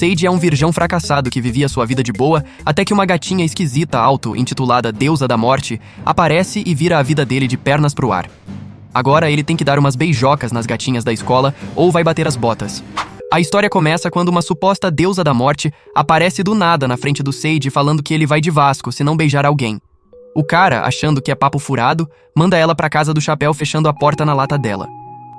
Sage é um virgão fracassado que vivia sua vida de boa até que uma gatinha esquisita auto-intitulada Deusa da Morte aparece e vira a vida dele de pernas pro ar. Agora ele tem que dar umas beijocas nas gatinhas da escola ou vai bater as botas. A história começa quando uma suposta Deusa da Morte aparece do nada na frente do Sage falando que ele vai de Vasco se não beijar alguém. O cara, achando que é papo furado, manda ela pra casa do chapéu fechando a porta na lata dela.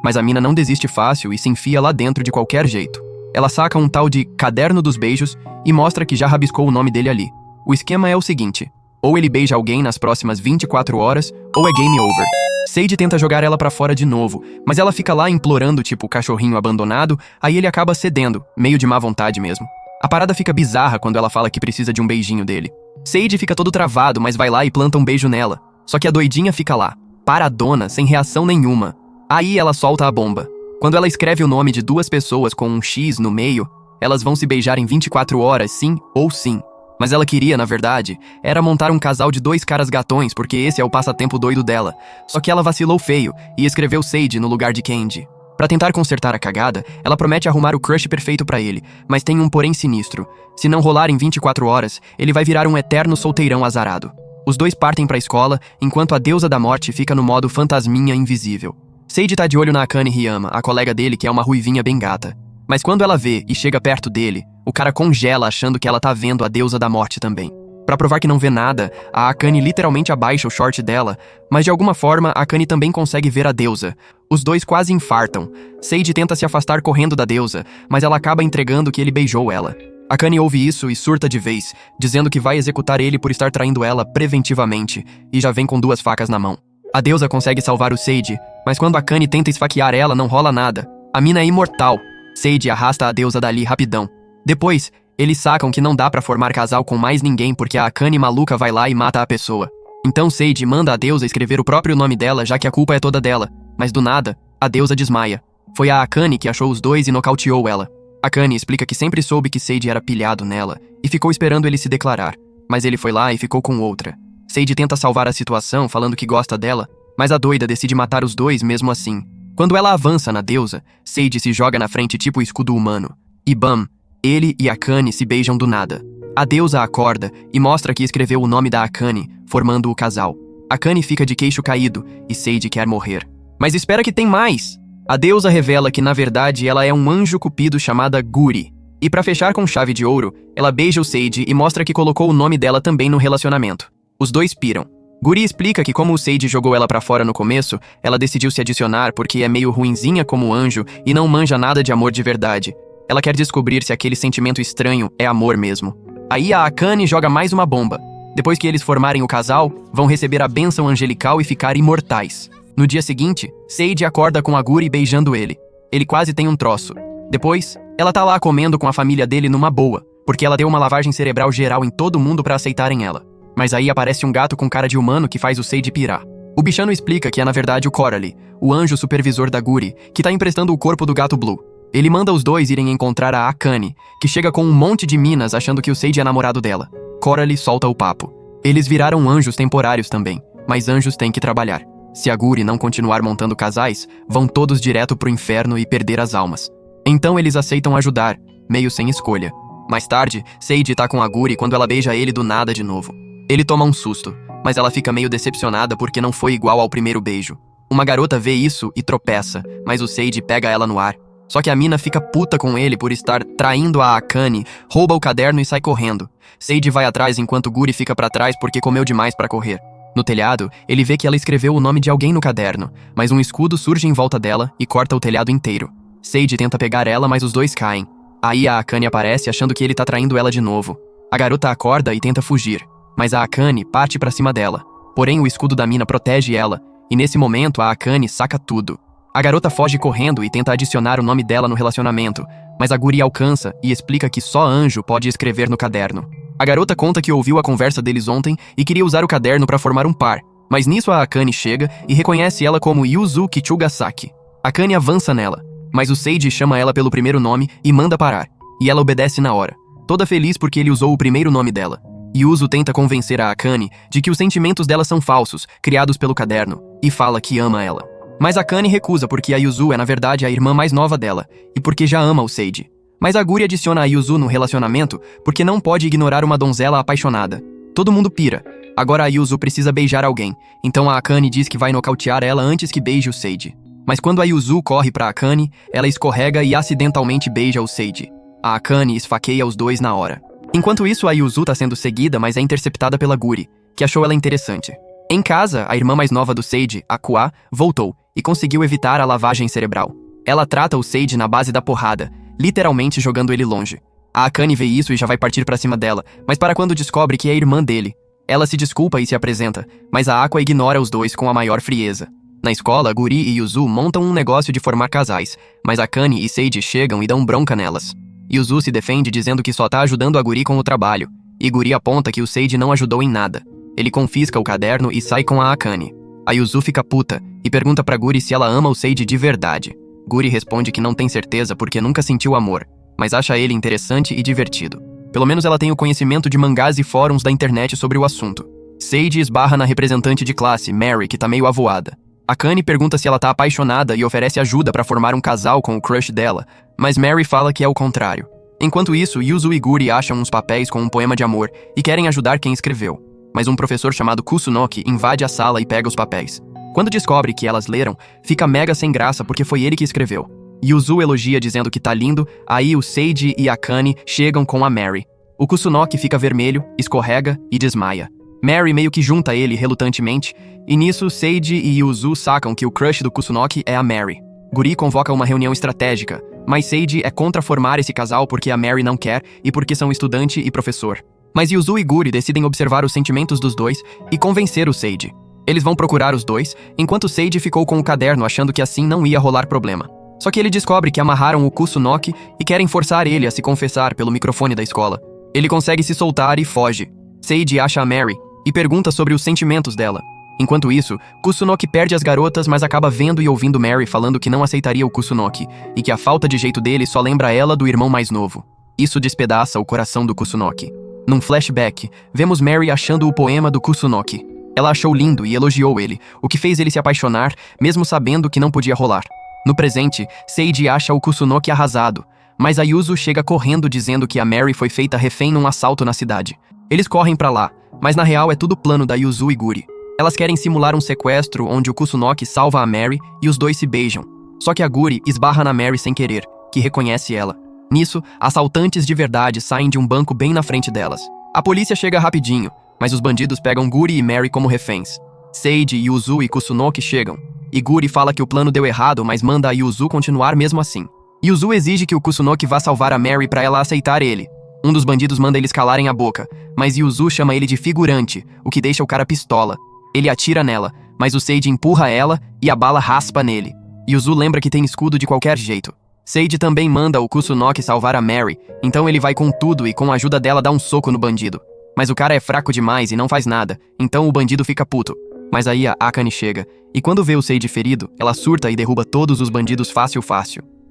Mas a mina não desiste fácil e se enfia lá dentro de qualquer jeito. Ela saca um tal de Caderno dos Beijos e mostra que já rabiscou o nome dele ali. O esquema é o seguinte: ou ele beija alguém nas próximas 24 horas, ou é game over. Sage tenta jogar ela pra fora de novo, mas ela fica lá implorando tipo cachorrinho abandonado, aí ele acaba cedendo, meio de má vontade mesmo. A parada fica bizarra quando ela fala que precisa de um beijinho dele. Sage fica todo travado, mas vai lá e planta um beijo nela. Só que a doidinha fica lá, paradona, sem reação nenhuma. Aí ela solta a bomba. Quando ela escreve o nome de duas pessoas com um X no meio, elas vão se beijar em 24 horas, sim ou sim. Mas ela queria, na verdade, era montar um casal de dois caras gatões, porque esse é o passatempo doido dela. Só que ela vacilou feio e escreveu Sage no lugar de Candy. Pra tentar consertar a cagada, ela promete arrumar o crush perfeito pra ele, mas tem um porém sinistro. Se não rolar em 24 horas, ele vai virar um eterno solteirão azarado. Os dois partem pra escola, enquanto a Deusa da Morte fica no modo fantasminha invisível. Sage tá de olho na Akane Ryama, a colega dele que é uma ruivinha bem gata. Mas quando ela vê e chega perto dele, o cara congela achando que ela tá vendo a Deusa da Morte também. Pra provar que não vê nada, a Akane literalmente abaixa o short dela, mas de alguma forma a Akane também consegue ver a deusa. Os dois quase infartam. Sage tenta se afastar correndo da deusa, mas ela acaba entregando que ele beijou ela. Akane ouve isso e surta de vez, dizendo que vai executar ele por estar traindo ela preventivamente, e já vem com duas facas na mão. A deusa consegue salvar o Sage, mas quando Akane tenta esfaquear ela, não rola nada. A mina é imortal. Sage arrasta a deusa dali rapidão. Depois, eles sacam que não dá pra formar casal com mais ninguém porque a Akane maluca vai lá e mata a pessoa. Então Sage manda a deusa escrever o próprio nome dela, já que a culpa é toda dela. Mas do nada, a deusa desmaia. Foi a Akane que achou os dois e nocauteou ela. Akane explica que sempre soube que Sage era pilhado nela e ficou esperando ele se declarar. Mas ele foi lá e ficou com outra. Sage tenta salvar a situação falando que gosta dela, mas a doida decide matar os dois mesmo assim. Quando ela avança na deusa, Sage se joga na frente tipo escudo humano. E bam! Ele e Akane se beijam do nada. A deusa acorda e mostra que escreveu o nome da Akane, formando o casal. Akane fica de queixo caído e Sage quer morrer. Mas espera que tem mais! A deusa revela que na verdade ela é um anjo cupido chamada Guri. E pra fechar com chave de ouro, ela beija o Sage e mostra que colocou o nome dela também no relacionamento. Os dois piram. Guri explica que como o Sage jogou ela pra fora no começo, ela decidiu se adicionar porque é meio ruinzinha como anjo e não manja nada de amor de verdade. Ela quer descobrir se aquele sentimento estranho é amor mesmo. Aí a Akane joga mais uma bomba. Depois que eles formarem o casal, vão receber a bênção angelical e ficar imortais. No dia seguinte, Sage acorda com a Guri beijando ele. Ele quase tem um troço. Depois, ela tá lá comendo com a família dele numa boa, porque ela deu uma lavagem cerebral geral em todo mundo pra aceitarem ela. Mas aí aparece um gato com cara de humano que faz o Sage pirar. O bichano explica que é na verdade o Coralie, o anjo supervisor da Guri, que tá emprestando o corpo do gato Blue. Ele manda os dois irem encontrar a Akane, que chega com um monte de minas achando que o Sage é namorado dela. Coralie solta o papo. Eles viraram anjos temporários também, mas anjos têm que trabalhar. Se a Guri não continuar montando casais, vão todos direto pro inferno e perder as almas. Então eles aceitam ajudar, meio sem escolha. Mais tarde, Sage tá com a Guri quando ela beija ele do nada de novo. Ele toma um susto, mas ela fica meio decepcionada porque não foi igual ao primeiro beijo. Uma garota vê isso e tropeça, mas o Sage pega ela no ar. Só que a mina fica puta com ele por estar traindo a Akane, rouba o caderno e sai correndo. Sage vai atrás enquanto Guri fica pra trás porque comeu demais pra correr. No telhado, ele vê que ela escreveu o nome de alguém no caderno, mas um escudo surge em volta dela e corta o telhado inteiro. Sage tenta pegar ela, mas os dois caem. Aí a Akane aparece achando que ele tá traindo ela de novo. A garota acorda e tenta fugir, mas a Akane parte pra cima dela. Porém, o escudo da mina protege ela, e nesse momento a Akane saca tudo. A garota foge correndo e tenta adicionar o nome dela no relacionamento, mas a Guri alcança e explica que só anjo pode escrever no caderno. A garota conta que ouviu a conversa deles ontem e queria usar o caderno para formar um par, mas nisso a Akane chega e reconhece ela como Yuzu Kichugasaki. Akane avança nela, mas o Sage chama ela pelo primeiro nome e manda parar, e ela obedece na hora, toda feliz porque ele usou o primeiro nome dela. Yuzu tenta convencer a Akane de que os sentimentos dela são falsos, criados pelo caderno, e fala que ama ela. Mas Akane recusa porque a Yuzu é na verdade a irmã mais nova dela, e porque já ama o Sage. Mas a Guri adiciona a Yuzu no relacionamento porque não pode ignorar uma donzela apaixonada. Todo mundo pira. Agora a Yuzu precisa beijar alguém, então a Akane diz que vai nocautear ela antes que beije o Seiji. Mas quando a Yuzu corre pra Akane, ela escorrega e acidentalmente beija o Seiji. A Akane esfaqueia os dois na hora. Enquanto isso, a Yuzu tá sendo seguida, mas é interceptada pela Guri, que achou ela interessante. Em casa, a irmã mais nova do Seiji, Akua, voltou e conseguiu evitar a lavagem cerebral. Ela trata o Seiji na base da porrada, literalmente jogando ele longe. A Akane vê isso e já vai partir pra cima dela, mas para quando descobre que é a irmã dele. Ela se desculpa e se apresenta, mas a Aqua ignora os dois com a maior frieza. Na escola, Guri e Yuzu montam um negócio de formar casais, mas Akane e Seiji chegam e dão bronca nelas. Yuzu se defende dizendo que só tá ajudando a Guri com o trabalho, e Guri aponta que o Seiji não ajudou em nada. Ele confisca o caderno e sai com a Akane. A Yuzu fica puta e pergunta pra Guri se ela ama o Seiji de verdade. Guri responde que não tem certeza porque nunca sentiu amor, mas acha ele interessante e divertido. Pelo menos ela tem o conhecimento de mangás e fóruns da internet sobre o assunto. Seiji esbarra na representante de classe, Mary, que tá meio avoada. Akane pergunta se ela tá apaixonada e oferece ajuda pra formar um casal com o crush dela, mas Mary fala que é o contrário. Enquanto isso, Yuzu e Guri acham uns papéis com um poema de amor e querem ajudar quem escreveu. Mas um professor chamado Kusunoki invade a sala e pega os papéis. Quando descobre que elas leram, fica mega sem graça porque foi ele que escreveu. Yuzu elogia dizendo que tá lindo, aí o Seiji e Akane chegam com a Mary. O Kusunoki fica vermelho, escorrega e desmaia. Mary meio que junta ele relutantemente, e nisso Seiji e Yuzu sacam que o crush do Kusunoki é a Mary. Guri convoca uma reunião estratégica, mas Seiji é contra formar esse casal porque a Mary não quer e porque são estudante e professor. Mas Yuzu e Guri decidem observar os sentimentos dos dois e convencer o Seiji. Eles vão procurar os dois, enquanto Seiji ficou com o caderno achando que assim não ia rolar problema. Só que ele descobre que amarraram o Kusunoki e querem forçar ele a se confessar pelo microfone da escola. Ele consegue se soltar e foge. Seiji acha a Mary e pergunta sobre os sentimentos dela. Enquanto isso, Kusunoki perde as garotas, mas acaba vendo e ouvindo Mary falando que não aceitaria o Kusunoki e que a falta de jeito dele só lembra ela do irmão mais novo. Isso despedaça o coração do Kusunoki. Num flashback, vemos Mary achando o poema do Kusunoki. Ela achou lindo e elogiou ele, o que fez ele se apaixonar, mesmo sabendo que não podia rolar. No presente, Seiji acha o Kusunoki arrasado, mas a Yuzu chega correndo dizendo que a Mary foi feita refém num assalto na cidade. Eles correm pra lá, mas na real é tudo plano da Yuzu e Guri. Elas querem simular um sequestro onde o Kusunoki salva a Mary e os dois se beijam. Só que a Guri esbarra na Mary sem querer, que reconhece ela. Nisso, assaltantes de verdade saem de um banco bem na frente delas. A polícia chega rapidinho, mas os bandidos pegam Guri e Mary como reféns. Seiji, Yuzu e Kusunoki chegam, e Guri fala que o plano deu errado, mas manda a Yuzu continuar mesmo assim. Yuzu exige que o Kusunoki vá salvar a Mary pra ela aceitar ele. Um dos bandidos manda eles calarem a boca, mas Yuzu chama ele de figurante, o que deixa o cara pistola. Ele atira nela, mas o Seiji empurra ela e a bala raspa nele. Yuzu lembra que tem escudo de qualquer jeito. Seiji também manda o Kusunoki salvar a Mary, então ele vai com tudo e com a ajuda dela dá um soco no bandido. Mas o cara é fraco demais e não faz nada, então o bandido fica puto. Mas aí a Akane chega, e quando vê o Seiji ferido, ela surta e derruba todos os bandidos fácil.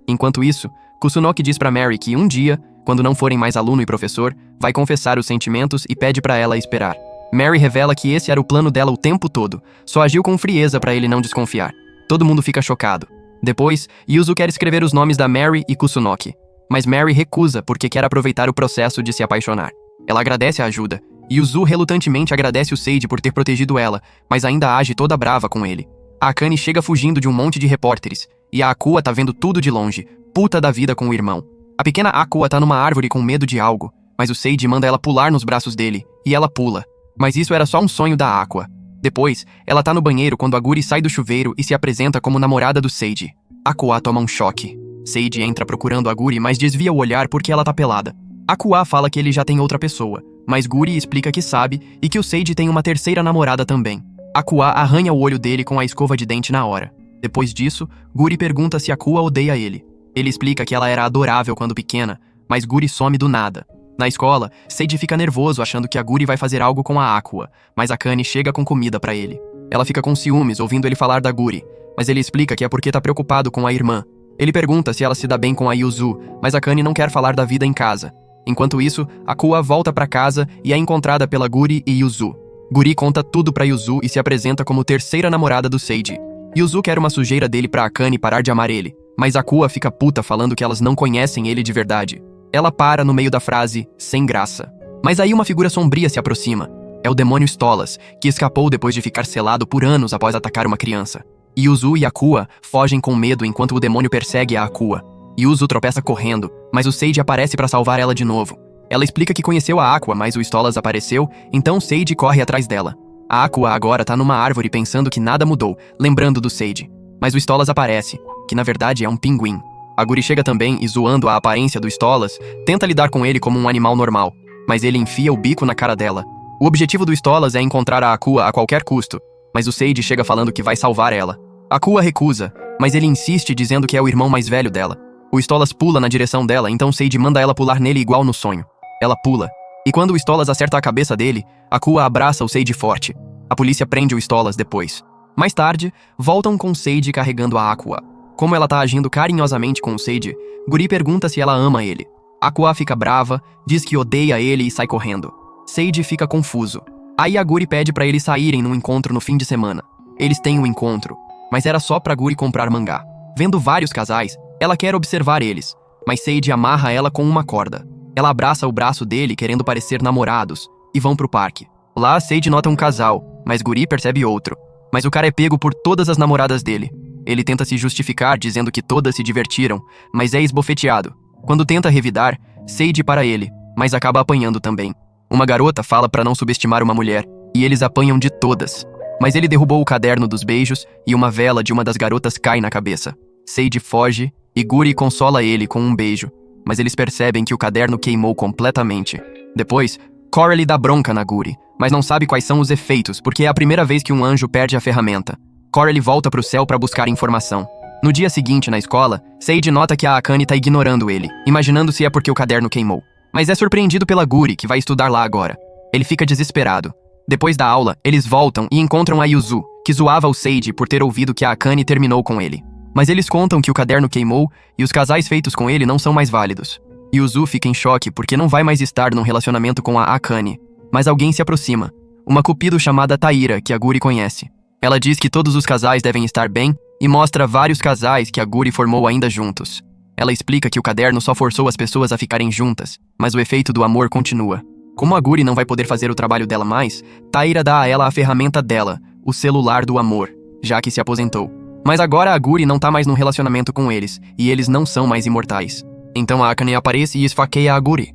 Enquanto isso, Kusunoki diz pra Mary que um dia, quando não forem mais aluno e professor, vai confessar os sentimentos e pede pra ela esperar. Mary revela que esse era o plano dela o tempo todo, só agiu com frieza pra ele não desconfiar. Todo mundo fica chocado. Depois, Yuzu quer escrever os nomes da Mary e Kusunoki, mas Mary recusa porque quer aproveitar o processo de se apaixonar. Ela agradece a ajuda. Yuzu relutantemente agradece o Seiji por ter protegido ela, mas ainda age toda brava com ele. A Akane chega fugindo de um monte de repórteres, e a Akua tá vendo tudo de longe, puta da vida com o irmão. A pequena Akua tá numa árvore com medo de algo, mas o Seiji manda ela pular nos braços dele, e ela pula. Mas isso era só um sonho da Akua. Depois, ela tá no banheiro quando a Guri sai do chuveiro e se apresenta como namorada do Seiji. Akua toma um choque. Seiji entra procurando a Guri, mas desvia o olhar porque ela tá pelada. Akua fala que ele já tem outra pessoa, mas Guri explica que sabe e que o Seiji tem uma terceira namorada também. Akua arranha o olho dele com a escova de dente na hora. Depois disso, Guri pergunta se Akua odeia ele. Ele explica que ela era adorável quando pequena, mas Guri some do nada. Na escola, Seiji fica nervoso achando que a Guri vai fazer algo com a Akua, mas Akane chega com comida pra ele. Ela fica com ciúmes ouvindo ele falar da Guri, mas ele explica que é porque tá preocupado com a irmã. Ele pergunta se ela se dá bem com a Yuzu, mas Akane não quer falar da vida em casa. Enquanto isso, Akua volta pra casa e é encontrada pela Guri e Yuzu. Guri conta tudo pra Yuzu e se apresenta como terceira namorada do Seiji. Yuzu quer uma sujeira dele pra Akane parar de amar ele, mas Akua fica puta falando que elas não conhecem ele de verdade. Ela para no meio da frase, sem graça. Mas aí uma figura sombria se aproxima. É o demônio Stolas, que escapou depois de ficar selado por anos após atacar uma criança. Yuzu e Akua fogem com medo enquanto o demônio persegue a Akua. Yuzu tropeça correndo, mas o Seiji aparece pra salvar ela de novo. Ela explica que conheceu a Aqua, mas o Stolas apareceu, então Seiji corre atrás dela. A Aqua agora tá numa árvore pensando que nada mudou, lembrando do Seiji. Mas o Stolas aparece, que na verdade é um pinguim. A Guri chega também e, zoando a aparência do Stolas, tenta lidar com ele como um animal normal, mas ele enfia o bico na cara dela. O objetivo do Stolas é encontrar a Akua a qualquer custo, mas o Seiji chega falando que vai salvar ela. A Akua recusa, mas ele insiste dizendo que é o irmão mais velho dela. O Stolas pula na direção dela, então Seiji manda ela pular nele igual no sonho. Ela pula. E quando o Stolas acerta a cabeça dele, Akua abraça o Seiji forte. A polícia prende o Stolas depois. Mais tarde, voltam com Seiji carregando a Akua. Como ela tá agindo carinhosamente com o Seiji, Guri pergunta se ela ama ele. Akua fica brava, diz que odeia ele e sai correndo. Seiji fica confuso. Aí a Guri pede pra eles saírem num encontro no fim de semana. Eles têm um encontro, mas era só pra Guri comprar mangá. Vendo vários casais, ela quer observar eles, mas Seiji amarra ela com uma corda. Ela abraça o braço dele querendo parecer namorados, e vão pro parque. Lá, Seiji nota um casal, mas Guri percebe outro. Mas o cara é pego por todas as namoradas dele. Ele tenta se justificar dizendo que todas se divertiram, mas é esbofeteado. Quando tenta revidar, Seiji para ele, mas acaba apanhando também. Uma garota fala pra não subestimar uma mulher, e eles apanham de todas. Mas ele derrubou o caderno dos beijos e uma vela de uma das garotas cai na cabeça. Seiji foge e Guri consola ele com um beijo, mas eles percebem que o caderno queimou completamente. Depois, Coralie dá bronca na Guri, mas não sabe quais são os efeitos porque é a primeira vez que um anjo perde a ferramenta. Coralie volta pro céu pra buscar informação. No dia seguinte, na escola, Seiji nota que a Akane tá ignorando ele, imaginando se é porque o caderno queimou. Mas é surpreendido pela Guri, que vai estudar lá agora. Ele fica desesperado. Depois da aula, eles voltam e encontram a Yuzu, que zoava o Seiji por ter ouvido que a Akane terminou com ele. Mas eles contam que o caderno queimou e os casais feitos com ele não são mais válidos. Yuzu fica em choque porque não vai mais estar num relacionamento com a Akane. Mas alguém se aproxima. Uma cupido chamada Taira, que a Guri conhece. Ela diz que todos os casais devem estar bem e mostra vários casais que a Guri formou ainda juntos. Ela explica que o caderno só forçou as pessoas a ficarem juntas, mas o efeito do amor continua. Como a Guri não vai poder fazer o trabalho dela mais, Taira dá a ela a ferramenta dela, o celular do amor, já que se aposentou. Mas agora a Guri não tá mais num relacionamento com eles, e eles não são mais imortais. Então a Akane aparece e esfaqueia a Guri.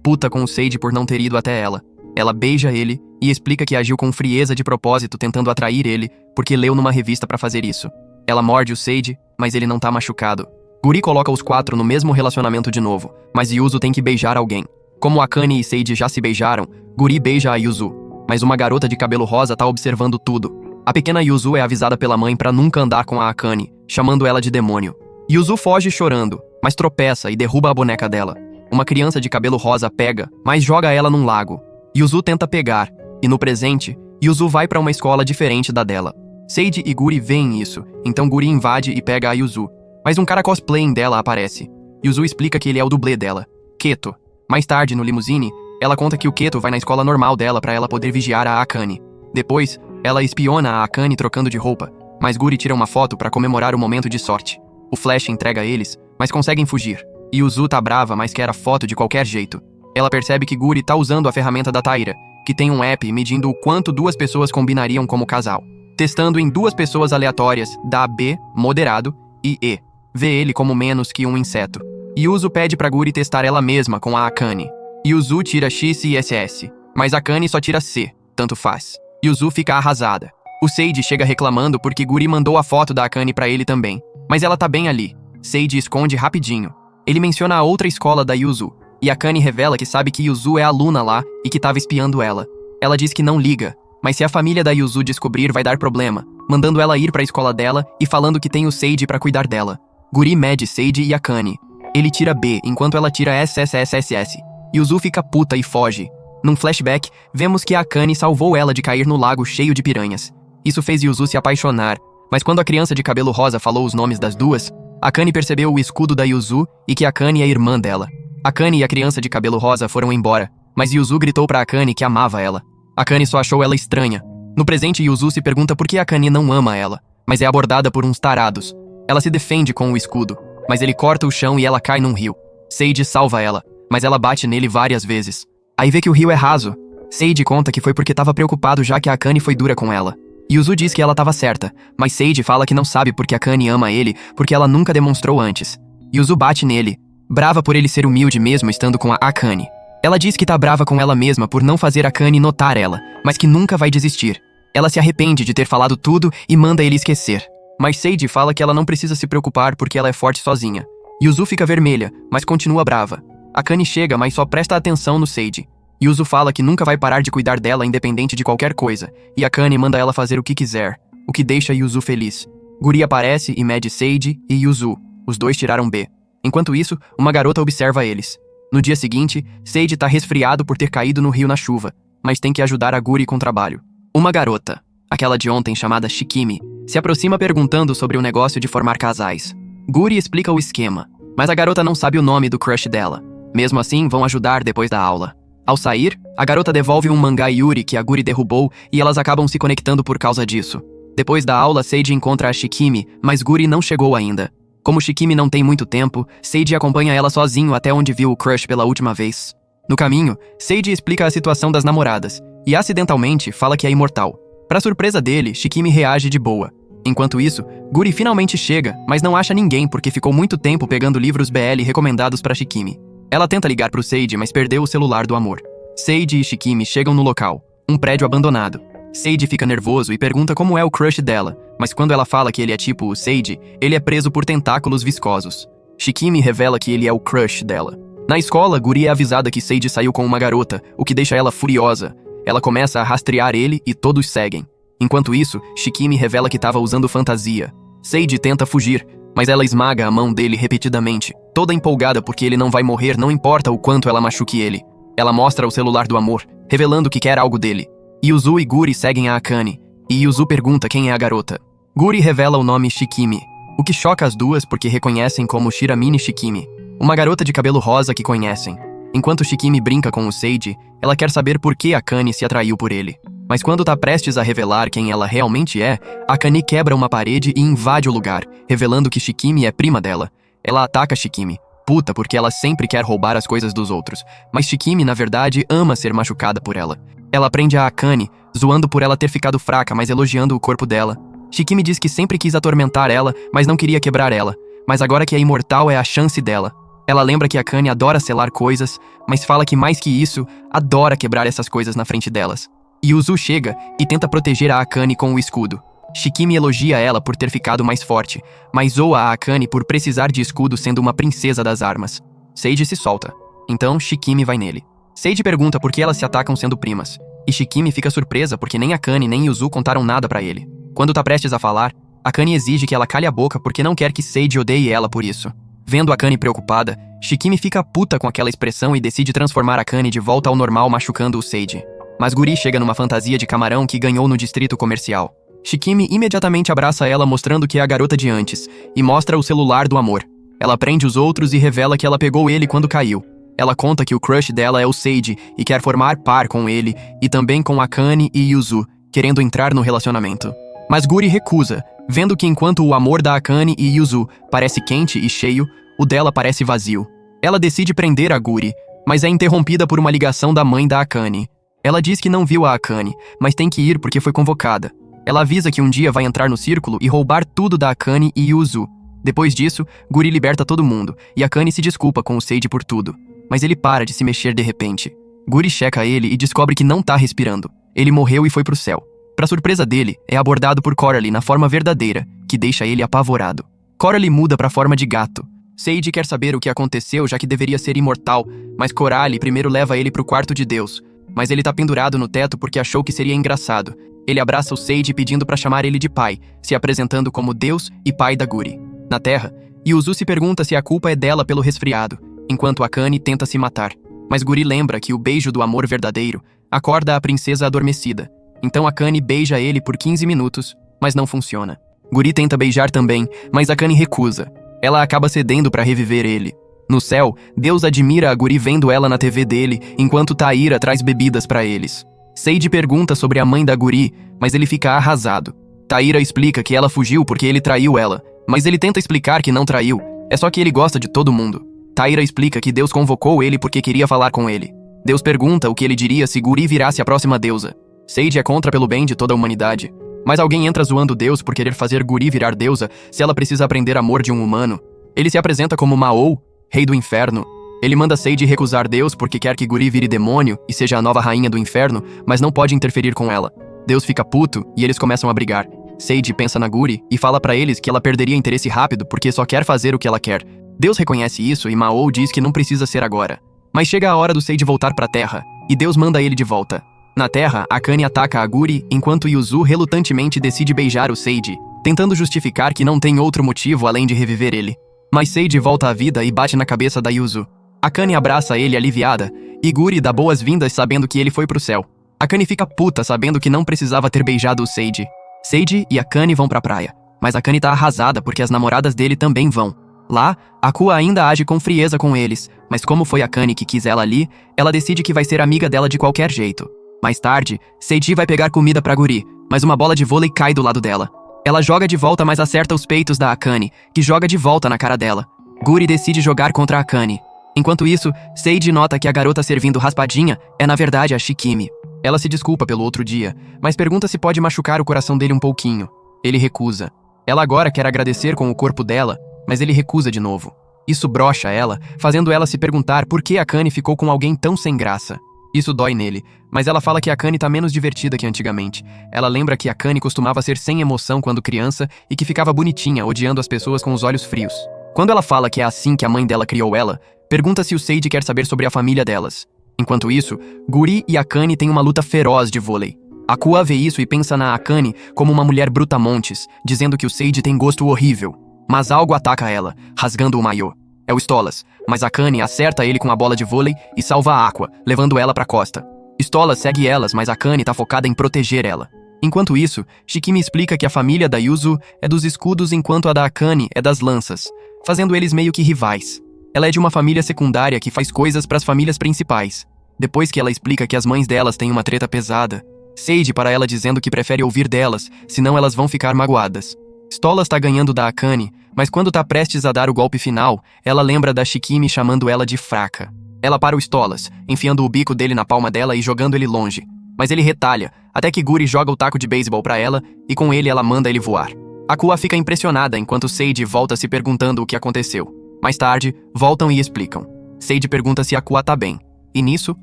Puta com o Seiji por não ter ido até ela. Ela beija ele e explica que agiu com frieza de propósito tentando atrair ele, porque leu numa revista pra fazer isso. Ela morde o Seiji, mas ele não tá machucado. Guri coloca os quatro no mesmo relacionamento de novo, mas Yuzu tem que beijar alguém. Como Akane e Seiji já se beijaram, Guri beija a Yuzu, mas uma garota de cabelo rosa tá observando tudo. A pequena Yuzu é avisada pela mãe pra nunca andar com a Akane, chamando ela de demônio. Yuzu foge chorando, mas tropeça e derruba a boneca dela. Uma criança de cabelo rosa pega, mas joga ela num lago. Yuzu tenta pegar, e no presente, Yuzu vai pra uma escola diferente da dela. Seiji e Guri veem isso, então Guri invade e pega a Yuzu. Mas um cara cosplaying dela aparece. Yuzu explica que ele é o dublê dela, Keto. Mais tarde, no limusine, ela conta que o Keto vai na escola normal dela pra ela poder vigiar a Akane. Depois, ela espiona a Akane trocando de roupa, mas Guri tira uma foto pra comemorar o momento de sorte. O Flash entrega eles, mas conseguem fugir. Yuzu tá brava, mas quer a foto de qualquer jeito. Ela percebe que Guri tá usando a ferramenta da Taira, que tem um app medindo o quanto duas pessoas combinariam como casal. Testando em duas pessoas aleatórias, dá B, moderado, e E. Vê ele como menos que um inseto. Yuzu pede pra Guri testar ela mesma com a Akane. Yuzu tira X e SS, mas Akane só tira C, tanto faz. Yuzu fica arrasada. O Seiji chega reclamando porque Guri mandou a foto da Akane pra ele também, mas ela tá bem ali. Seiji esconde rapidinho. Ele menciona a outra escola da Yuzu, e Akane revela que sabe que Yuzu é aluna lá e que tava espiando ela. Ela diz que não liga, mas se a família da Yuzu descobrir vai dar problema, mandando ela ir pra escola dela e falando que tem o Seiji pra cuidar dela. Guri mede Seiji e Akane. Ele tira B, enquanto ela tira SSSSS. Yuzu fica puta e foge. Num flashback, vemos que a Akane salvou ela de cair no lago cheio de piranhas. Isso fez Yuzu se apaixonar, mas quando a criança de cabelo rosa falou os nomes das duas, Akane percebeu o escudo da Yuzu e que Akane é irmã dela. Akane e a criança de cabelo rosa foram embora, mas Yuzu gritou pra Akane que amava ela. Akane só achou ela estranha. No presente, Yuzu se pergunta por que Akane não ama ela, mas é abordada por uns tarados. Ela se defende com o escudo, mas ele corta o chão e ela cai num rio. Sage salva ela, mas ela bate nele várias vezes. Aí vê que o rio é raso. Sage conta que foi porque estava preocupado já que a Akane foi dura com ela. Yuzu diz que ela estava certa, mas Sage fala que não sabe porque a Akane ama ele porque ela nunca demonstrou antes. Yuzu bate nele, brava por ele ser humilde mesmo estando com a Akane. Ela diz que tá brava com ela mesma por não fazer a Akane notar ela, mas que nunca vai desistir. Ela se arrepende de ter falado tudo e manda ele esquecer. Mas Sage fala que ela não precisa se preocupar porque ela é forte sozinha. Yuzu fica vermelha, mas continua brava. Akane chega, mas só presta atenção no Sage. Yuzu fala que nunca vai parar de cuidar dela independente de qualquer coisa, e Akane manda ela fazer o que quiser, o que deixa Yuzu feliz. Guri aparece e mede Sage e Yuzu. Os dois tiraram B. Enquanto isso, uma garota observa eles. No dia seguinte, Sage tá resfriado por ter caído no rio na chuva, mas tem que ajudar a Guri com o trabalho. Uma garota, aquela de ontem chamada Shikimi, se aproxima perguntando sobre o negócio de formar casais. Guri explica o esquema, mas a garota não sabe o nome do crush dela. Mesmo assim, vão ajudar depois da aula. Ao sair, a garota devolve um mangá Yuri que a Guri derrubou e elas acabam se conectando por causa disso. Depois da aula, Sage encontra a Shikimi, mas Guri não chegou ainda. Como Shikimi não tem muito tempo, Sage acompanha ela sozinho até onde viu o crush pela última vez. No caminho, Sage explica a situação das namoradas e acidentalmente fala que é imortal. Para surpresa dele, Shikimi reage de boa. Enquanto isso, Guri finalmente chega, mas não acha ninguém porque ficou muito tempo pegando livros BL recomendados para Shikimi. Ela tenta ligar pro Sage, mas perdeu o celular do amor. Sage e Shikimi chegam no local, um prédio abandonado. Sage fica nervoso e pergunta como é o crush dela, mas quando ela fala que ele é tipo o Sage, ele é preso por tentáculos viscosos. Shikimi revela que ele é o crush dela. Na escola, Guri é avisada que Sage saiu com uma garota, o que deixa ela furiosa. Ela começa a rastrear ele e todos seguem. Enquanto isso, Shikimi revela que estava usando fantasia. Sage tenta fugir, mas ela esmaga a mão dele repetidamente, toda empolgada porque ele não vai morrer, não importa o quanto ela machuque ele. Ela mostra o celular do amor, revelando que quer algo dele. Yuzu e Guri seguem a Akane, e Yuzu pergunta quem é a garota. Guri revela o nome Shikimi, o que choca as duas porque reconhecem como Shiramine Shikimi, uma garota de cabelo rosa que conhecem. Enquanto Shikimi brinca com o Sage, ela quer saber por que Akane se atraiu por ele. Mas quando tá prestes a revelar quem ela realmente é, Akane quebra uma parede e invade o lugar, revelando que Shikimi é prima dela. Ela ataca Shikimi, puta porque ela sempre quer roubar as coisas dos outros, mas Shikimi na verdade ama ser machucada por ela. Ela prende a Akane, zoando por ela ter ficado fraca, mas elogiando o corpo dela. Shikimi diz que sempre quis atormentar ela, mas não queria quebrar ela. Mas agora que é imortal é a chance dela. Ela lembra que Akane adora selar coisas, mas fala que mais que isso, adora quebrar essas coisas na frente delas. Yuzu chega e tenta proteger a Akane com o escudo. Shikimi elogia ela por ter ficado mais forte, mas zoa a Akane por precisar de escudo sendo uma princesa das armas. Sage se solta. Então Shikimi vai nele. Sage pergunta por que elas se atacam sendo primas, e Shikimi fica surpresa porque nem Akane nem Yuzu contaram nada pra ele. Quando tá prestes a falar, Akane exige que ela cale a boca porque não quer que Sage odeie ela por isso. Vendo Akane preocupada, Shikimi fica puta com aquela expressão e decide transformar Akane de volta ao normal machucando o Sage. Mas Guri chega numa fantasia de camarão que ganhou no distrito comercial. Shikimi imediatamente abraça ela mostrando que é a garota de antes, e mostra o celular do amor. Ela prende os outros e revela que ela pegou ele quando caiu. Ela conta que o crush dela é o Sage e quer formar par com ele, e também com Akane e Yuzu, querendo entrar no relacionamento. Mas Guri recusa, vendo que enquanto o amor da Akane e Yuzu parece quente e cheio, o dela parece vazio. Ela decide prender a Guri, mas é interrompida por uma ligação da mãe da Akane. Ela diz que não viu a Akane, mas tem que ir porque foi convocada. Ela avisa que um dia vai entrar no círculo e roubar tudo da Akane e Yuzu. Depois disso, Guri liberta todo mundo, e Akane se desculpa com o Sage por tudo. Mas ele para de se mexer de repente. Guri checa ele e descobre que não tá respirando. Ele morreu e foi pro céu. Pra surpresa dele, é abordado por Coralie na forma verdadeira, que deixa ele apavorado. Coralie muda pra forma de gato. Sage quer saber o que aconteceu, já que deveria ser imortal, mas Coralie primeiro leva ele pro quarto de Deus. Mas ele tá pendurado no teto porque achou que seria engraçado. Ele abraça o Sage pedindo pra chamar ele de pai, se apresentando como Deus e pai da Guri. Na Terra, Yuzu se pergunta se a culpa é dela pelo resfriado, enquanto Akane tenta se matar. Mas Guri lembra que o beijo do amor verdadeiro acorda a princesa adormecida. Então Akane beija ele por 15 minutos, mas não funciona. Guri tenta beijar também, mas Akane recusa. Ela acaba cedendo pra reviver ele. No céu, Deus admira a Guri vendo ela na TV dele, enquanto Taira traz bebidas pra eles. Sage pergunta sobre a mãe da Guri, mas ele fica arrasado. Taira explica que ela fugiu porque ele traiu ela, mas ele tenta explicar que não traiu, é só que ele gosta de todo mundo. Taira explica que Deus convocou ele porque queria falar com ele. Deus pergunta o que ele diria se Guri virasse a próxima deusa. Sage é contra pelo bem de toda a humanidade. Mas alguém entra zoando Deus por querer fazer Guri virar deusa se ela precisa aprender amor de um humano. Ele se apresenta como Maou, rei do inferno. Ele manda Sage recusar Deus porque quer que Guri vire demônio e seja a nova rainha do inferno, mas não pode interferir com ela. Deus fica puto e eles começam a brigar. Sage pensa na Guri e fala pra eles que ela perderia interesse rápido porque só quer fazer o que ela quer. Deus reconhece isso e Maou diz que não precisa ser agora. Mas chega a hora do Sage voltar pra Terra, e Deus manda ele de volta. Na Terra, Akane ataca a Guri, enquanto Yuzu relutantemente decide beijar o Sage, tentando justificar que não tem outro motivo além de reviver ele. Mas Sage volta à vida e bate na cabeça da Yuzu. Akane abraça ele aliviada, e Guri dá boas-vindas sabendo que ele foi pro céu. Akane fica puta sabendo que não precisava ter beijado o Sage. Sage e Akane vão pra praia, mas Akane tá arrasada porque as namoradas dele também vão. Lá, Akua ainda age com frieza com eles, mas como foi Akane que quis ela ali, ela decide que vai ser amiga dela de qualquer jeito. Mais tarde, Seiji vai pegar comida pra Guri, mas uma bola de vôlei cai do lado dela. Ela joga de volta, mas acerta os peitos da Akane, que joga de volta na cara dela. Guri decide jogar contra a Akane. Enquanto isso, Seiji nota que a garota servindo raspadinha é na verdade a Shikimi. Ela se desculpa pelo outro dia, mas pergunta se pode machucar o coração dele um pouquinho. Ele recusa. Ela agora quer agradecer com o corpo dela, mas ele recusa de novo. Isso brocha ela, fazendo ela se perguntar por que Akane ficou com alguém tão sem graça. Isso dói nele, mas ela fala que Akane tá menos divertida que antigamente. Ela lembra que Akane costumava ser sem emoção quando criança e que ficava bonitinha, odiando as pessoas com os olhos frios. Quando ela fala que é assim que a mãe dela criou ela, pergunta se o Seiji quer saber sobre a família delas. Enquanto isso, Guri e Akane têm uma luta feroz de vôlei. Akua vê isso e pensa na Akane como uma mulher brutamontes, dizendo que o Seiji tem gosto horrível. Mas algo ataca ela, rasgando o maiô. É o Stolas, mas Akane acerta ele com a bola de vôlei e salva a Aqua, levando ela pra costa. Stolas segue elas, mas Akane tá focada em proteger ela. Enquanto isso, Shikimi explica que a família da Yuzu é dos escudos enquanto a da Akane é das lanças, fazendo eles meio que rivais. Ela é de uma família secundária que faz coisas pras famílias principais. Depois que ela explica que as mães delas têm uma treta pesada, Seiji para ela dizendo que prefere ouvir delas, senão elas vão ficar magoadas. Stolas tá ganhando da Akane, mas quando tá prestes a dar o golpe final, ela lembra da Shikimi chamando ela de fraca. Ela para o Stolas, enfiando o bico dele na palma dela e jogando ele longe. Mas ele retalha, até que Guri joga o taco de beisebol pra ela, e com ele ela manda ele voar. Akua fica impressionada enquanto Seiji volta se perguntando o que aconteceu. Mais tarde, voltam e explicam. Seiji pergunta se Akua tá bem. E nisso,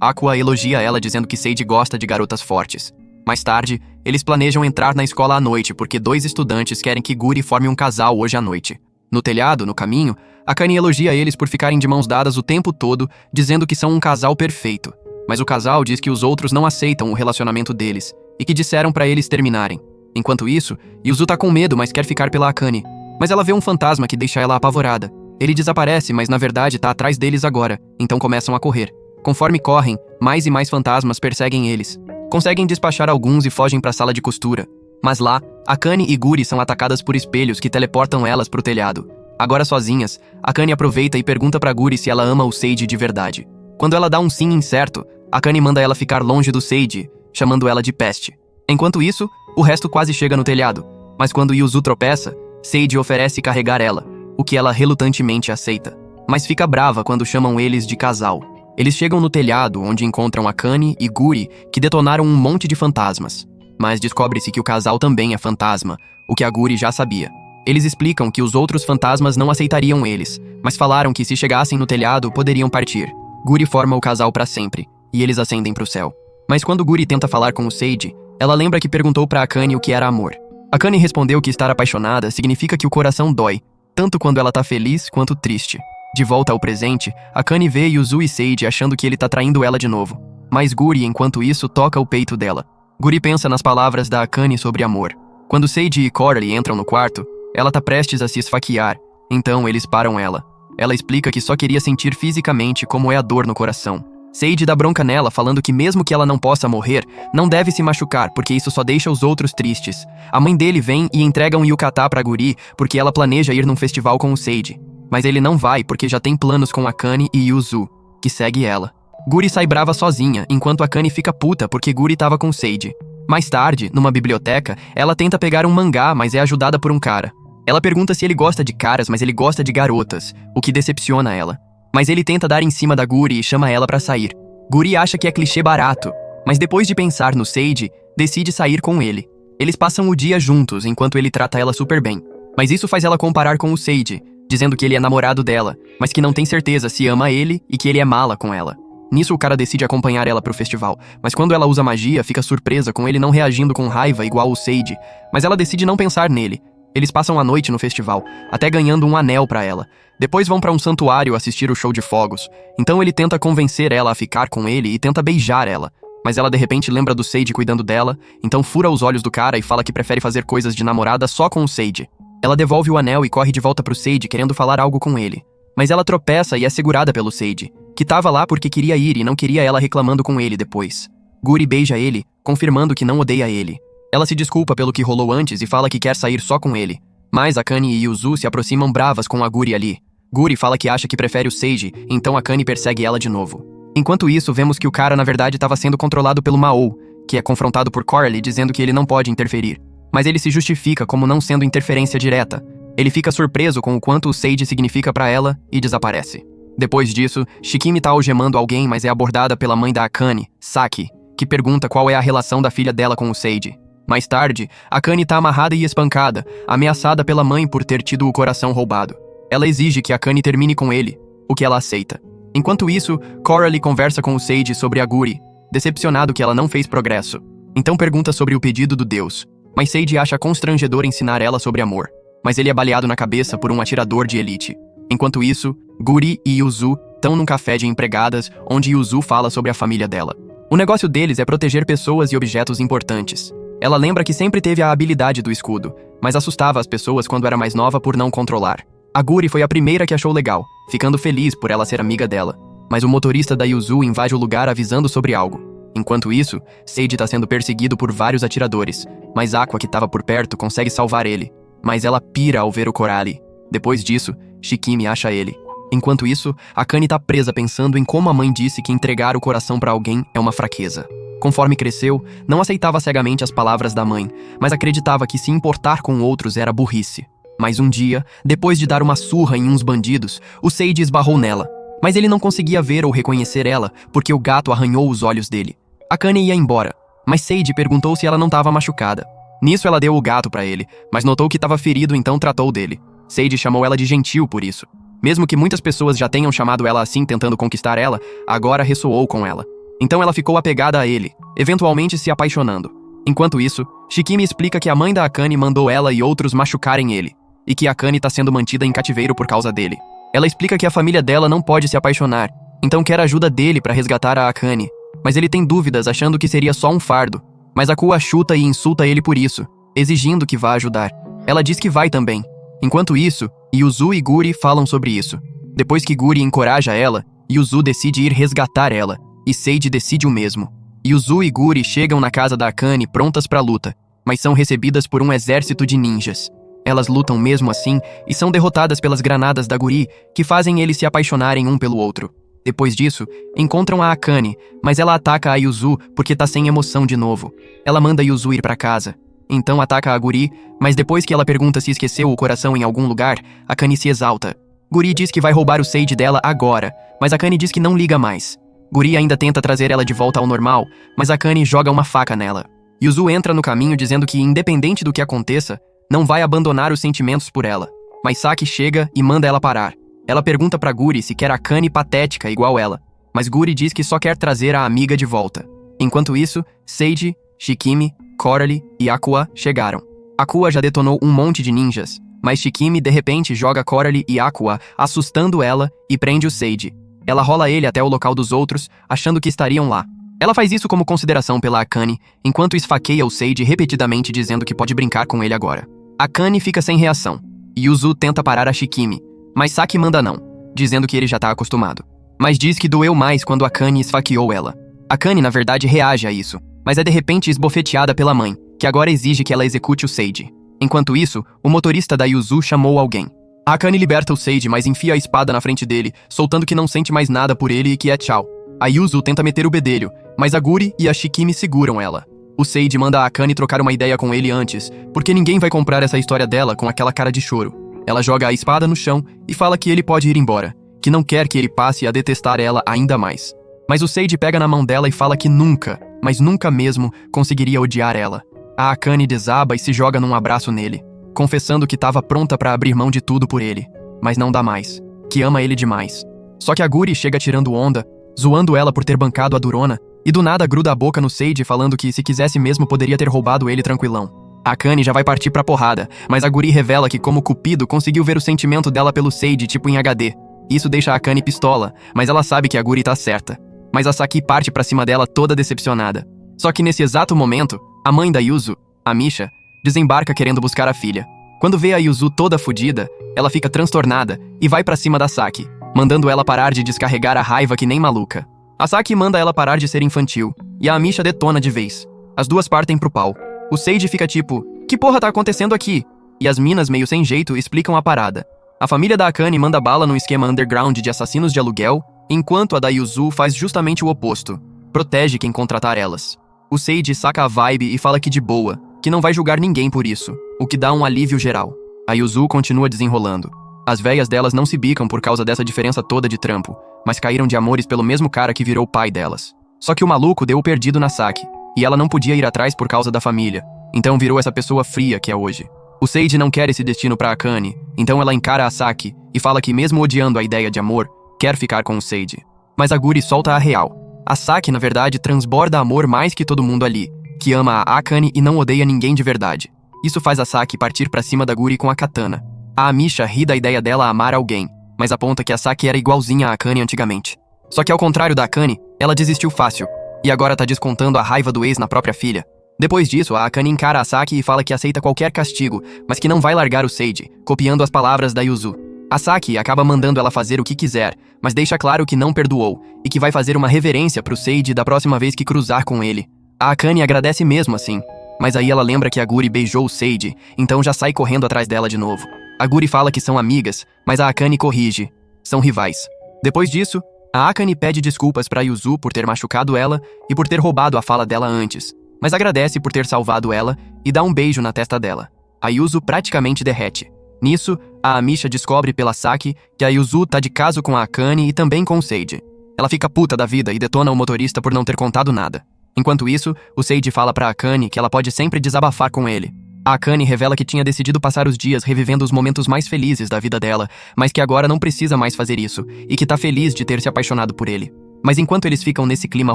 Akua elogia ela dizendo que Seiji gosta de garotas fortes. Mais tarde, eles planejam entrar na escola à noite porque 2 estudantes querem que Guri forme um casal hoje à noite. No telhado, no caminho, Akane elogia eles por ficarem de mãos dadas o tempo todo, dizendo que são um casal perfeito. Mas o casal diz que os outros não aceitam o relacionamento deles e que disseram pra eles terminarem. Enquanto isso, Yuzu tá com medo, mas quer ficar pela Akane. Mas ela vê um fantasma que deixa ela apavorada. Ele desaparece, mas na verdade tá atrás deles agora, então começam a correr. Conforme correm, mais e mais fantasmas perseguem eles. Conseguem despachar alguns e fogem pra sala de costura. Mas lá, Akane e Guri são atacadas por espelhos que teleportam elas pro telhado. Agora sozinhas, Akane aproveita e pergunta pra Guri se ela ama o Seiji de verdade. Quando ela dá um sim incerto, Akane manda ela ficar longe do Seiji, chamando ela de peste. Enquanto isso, o resto quase chega no telhado. Mas quando Yuzu tropeça, Seiji oferece carregar ela, o que ela relutantemente aceita. Mas fica brava quando chamam eles de casal. Eles chegam no telhado, onde encontram Akane e Guri, que detonaram um monte de fantasmas. Mas descobre-se que o casal também é fantasma, o que a Guri já sabia. Eles explicam que os outros fantasmas não aceitariam eles, mas falaram que se chegassem no telhado, poderiam partir. Guri forma o casal pra sempre, e eles ascendem pro céu. Mas quando Guri tenta falar com o Seiji, ela lembra que perguntou pra Akane o que era amor. Akane respondeu que estar apaixonada significa que o coração dói, tanto quando ela tá feliz quanto triste. De volta ao presente, Akane vê Yuzu e Seiji achando que ele tá traindo ela de novo. Mas Guri, enquanto isso, toca o peito dela. Guri pensa nas palavras da Akane sobre amor. Quando Seiji e Coralie entram no quarto, ela tá prestes a se esfaquear, então eles param ela. Ela explica que só queria sentir fisicamente como é a dor no coração. Seiji dá bronca nela, falando que mesmo que ela não possa morrer, não deve se machucar, porque isso só deixa os outros tristes. A mãe dele vem e entrega um yukata pra Guri, porque ela planeja ir num festival com o Seiji. Mas ele não vai porque já tem planos com Akane e Yuzu, que segue ela. Guri sai brava sozinha, enquanto Akane fica puta porque Guri tava com Seiji. Mais tarde, numa biblioteca, ela tenta pegar um mangá, mas é ajudada por um cara. Ela pergunta se ele gosta de caras, mas ele gosta de garotas, o que decepciona ela. Mas ele tenta dar em cima da Guri e chama ela pra sair. Guri acha que é clichê barato, mas depois de pensar no Seiji, decide sair com ele. Eles passam o dia juntos, enquanto ele trata ela super bem. Mas isso faz ela comparar com o Seiji, dizendo que ele é namorado dela, mas que não tem certeza se ama ele e que ele é mala com ela. Nisso o cara decide acompanhar ela pro festival, mas quando ela usa magia, fica surpresa com ele não reagindo com raiva igual o Seiji, mas ela decide não pensar nele. Eles passam a noite no festival, até ganhando um anel pra ela. Depois vão pra um santuário assistir o show de fogos. Então ele tenta convencer ela a ficar com ele e tenta beijar ela. Mas ela de repente lembra do Seiji cuidando dela, então fura os olhos do cara e fala que prefere fazer coisas de namorada só com o Seiji. Ela devolve o anel e corre de volta pro Seiji querendo falar algo com ele. Mas ela tropeça e é segurada pelo Seiji, que tava lá porque queria ir e não queria ela reclamando com ele depois. Guri beija ele, confirmando que não odeia ele. Ela se desculpa pelo que rolou antes e fala que quer sair só com ele. Mas Akane e Yuzu se aproximam bravas com a Guri ali. Guri fala que acha que prefere o Seiji, então Akane persegue ela de novo. Enquanto isso, vemos que o cara na verdade estava sendo controlado pelo Mao, que é confrontado por Coralie dizendo que ele não pode interferir. Mas ele se justifica como não sendo interferência direta. Ele fica surpreso com o quanto o Seiji significa pra ela e desaparece. Depois disso, Shikimi tá algemando alguém, mas é abordada pela mãe da Akane, Saki, que pergunta qual é a relação da filha dela com o Seiji. Mais tarde, Akane tá amarrada e espancada, ameaçada pela mãe por ter tido o coração roubado. Ela exige que Akane termine com ele, o que ela aceita. Enquanto isso, Coralie conversa com o Seiji sobre a Guri, decepcionado que ela não fez progresso. Então pergunta sobre o pedido do deus, mas Seiji acha constrangedor ensinar ela sobre amor. Mas ele é baleado na cabeça por um atirador de elite. Enquanto isso, Guri e Yuzu estão num café de empregadas, onde Yuzu fala sobre a família dela. O negócio deles é proteger pessoas e objetos importantes. Ela lembra que sempre teve a habilidade do escudo, mas assustava as pessoas quando era mais nova por não controlar. A Guri foi a primeira que achou legal, ficando feliz por ela ser amiga dela. Mas o motorista da Yuzu invade o lugar avisando sobre algo. Enquanto isso, Seiji está sendo perseguido por vários atiradores, mas Aqua, que estava por perto, consegue salvar ele. Mas ela pira ao ver o Coralie. Depois disso, Shikimi acha ele. Enquanto isso, Akane tá presa pensando em como a mãe disse que entregar o coração pra alguém é uma fraqueza. Conforme cresceu, não aceitava cegamente as palavras da mãe, mas acreditava que se importar com outros era burrice. Mas um dia, depois de dar uma surra em uns bandidos, o Seiji esbarrou nela. Mas ele não conseguia ver ou reconhecer ela, porque o gato arranhou os olhos dele. Akane ia embora, mas Seiji perguntou se ela não estava machucada. Nisso ela deu o gato pra ele, mas notou que estava ferido, então tratou dele. Seiji chamou ela de gentil por isso. Mesmo que muitas pessoas já tenham chamado ela assim tentando conquistar ela, agora ressoou com ela. Então ela ficou apegada a ele, eventualmente se apaixonando. Enquanto isso, Shikimi explica que a mãe da Akane mandou ela e outros machucarem ele, e que Akane está sendo mantida em cativeiro por causa dele. Ela explica que a família dela não pode se apaixonar, então quer a ajuda dele para resgatar a Akane. Mas ele tem dúvidas, achando que seria só um fardo. Mas Akua chuta e insulta ele por isso, exigindo que vá ajudar. Ela diz que vai também. Enquanto isso, Yuzu e Guri falam sobre isso. Depois que Guri encoraja ela, Yuzu decide ir resgatar ela, e Seiji decide o mesmo. Yuzu e Guri chegam na casa da Akane prontas pra luta, mas são recebidas por um exército de ninjas. Elas lutam mesmo assim e são derrotadas pelas granadas da Guri, que fazem eles se apaixonarem um pelo outro. Depois disso, encontram a Akane, mas ela ataca a Yuzu porque tá sem emoção de novo. Ela manda Yuzu ir pra casa. Então ataca a Guri, mas depois que ela pergunta se esqueceu o coração em algum lugar, Akane se exalta. Guri diz que vai roubar o Seiji dela agora, mas Akane diz que não liga mais. Guri ainda tenta trazer ela de volta ao normal, mas Akane joga uma faca nela. Yuzu entra no caminho dizendo que, independente do que aconteça, não vai abandonar os sentimentos por ela. Mas Saki chega e manda ela parar. Ela pergunta pra Guri se quer Akane patética igual ela, mas Guri diz que só quer trazer a amiga de volta. Enquanto isso, Seiji, Shikimi, Coralie e Aqua chegaram. Aqua já detonou um monte de ninjas, mas Shikimi de repente joga Coralie e Aqua, assustando ela, e prende o Seiji. Ela rola ele até o local dos outros, achando que estariam lá. Ela faz isso como consideração pela Akane, enquanto esfaqueia o Seiji repetidamente dizendo que pode brincar com ele agora. Akane fica sem reação. Yuzu tenta parar a Shikimi, mas Saki manda não, dizendo que ele já tá acostumado. Mas diz que doeu mais quando Akane esfaqueou ela. Akane, na verdade, reage a isso, mas é de repente esbofeteada pela mãe, que agora exige que ela execute o Seiji. Enquanto isso, o motorista da Yuzu chamou alguém. A Akane liberta o Seiji, mas enfia a espada na frente dele, soltando que não sente mais nada por ele e que é tchau. A Yuzu tenta meter o bedelho, mas a Guri e a Shikimi seguram ela. O Sage manda a Akane trocar uma ideia com ele antes, porque ninguém vai comprar essa história dela com aquela cara de choro. Ela joga a espada no chão e fala que ele pode ir embora, que não quer que ele passe a detestar ela ainda mais. Mas o Sage pega na mão dela e fala que nunca, mas nunca mesmo, conseguiria odiar ela. A Akane desaba e se joga num abraço nele, confessando que estava pronta para abrir mão de tudo por ele, mas não dá mais, que ama ele demais. Só que a Guri chega tirando onda, zoando ela por ter bancado a durona, e do nada gruda a boca no Sage falando que se quisesse mesmo poderia ter roubado ele tranquilão. A Akane já vai partir pra porrada, mas a Guri revela que como Cupido conseguiu ver o sentimento dela pelo Sage tipo em HD. Isso deixa a Akane pistola, mas ela sabe que a Guri tá certa. Mas a Saki parte pra cima dela toda decepcionada. Só que nesse exato momento, a mãe da Yuzu, a Misha, desembarca querendo buscar a filha. Quando vê a Yuzu toda fodida, ela fica transtornada e vai pra cima da Saki, mandando ela parar de descarregar a raiva que nem maluca. A Saki manda ela parar de ser infantil, e a Misha detona de vez. As duas partem pro pau. O Sage fica tipo, que porra tá acontecendo aqui? E as minas meio sem jeito explicam a parada. A família da Akane manda bala num esquema underground de assassinos de aluguel, enquanto a da Yuzu faz justamente o oposto. Protege quem contratar elas. O Sage saca a vibe e fala que de boa, que não vai julgar ninguém por isso, o que dá um alívio geral. A Yuzu continua desenrolando. As véias delas não se bicam por causa dessa diferença toda de trampo, mas caíram de amores pelo mesmo cara que virou o pai delas. Só que o maluco deu o perdido na Saki, e ela não podia ir atrás por causa da família, então virou essa pessoa fria que é hoje. O Sage não quer esse destino pra Akane, então ela encara a Saki e fala que mesmo odiando a ideia de amor, quer ficar com o Sage. Mas a Guri solta a real. A Saki, na verdade, transborda amor mais que todo mundo ali, que ama a Akane e não odeia ninguém de verdade. Isso faz a Saki partir pra cima da Guri com a katana. A Misha ri da ideia dela amar alguém, mas aponta que a Saki era igualzinha a Akane antigamente. Só que ao contrário da Akane, ela desistiu fácil, e agora tá descontando a raiva do ex na própria filha. Depois disso, a Akane encara a Saki e fala que aceita qualquer castigo, mas que não vai largar o Sage, copiando as palavras da Yuzu. A Saki acaba mandando ela fazer o que quiser, mas deixa claro que não perdoou, e que vai fazer uma reverência pro Sage da próxima vez que cruzar com ele. A Akane agradece mesmo assim, mas aí ela lembra que a Guri beijou o Sage, então já sai correndo atrás dela de novo. A Guri fala que são amigas, mas a Akane corrige. São rivais. Depois disso, a Akane pede desculpas pra Yuzu por ter machucado ela e por ter roubado a fala dela antes, mas agradece por ter salvado ela e dá um beijo na testa dela. A Yuzu praticamente derrete. Nisso, a Amisha descobre pela Saki que a Yuzu tá de caso com a Akane e também com o Sage. Ela fica puta da vida e detona o motorista por não ter contado nada. Enquanto isso, o Sage fala pra Akane que ela pode sempre desabafar com ele. A Akane revela que tinha decidido passar os dias revivendo os momentos mais felizes da vida dela, mas que agora não precisa mais fazer isso, e que tá feliz de ter se apaixonado por ele. Mas enquanto eles ficam nesse clima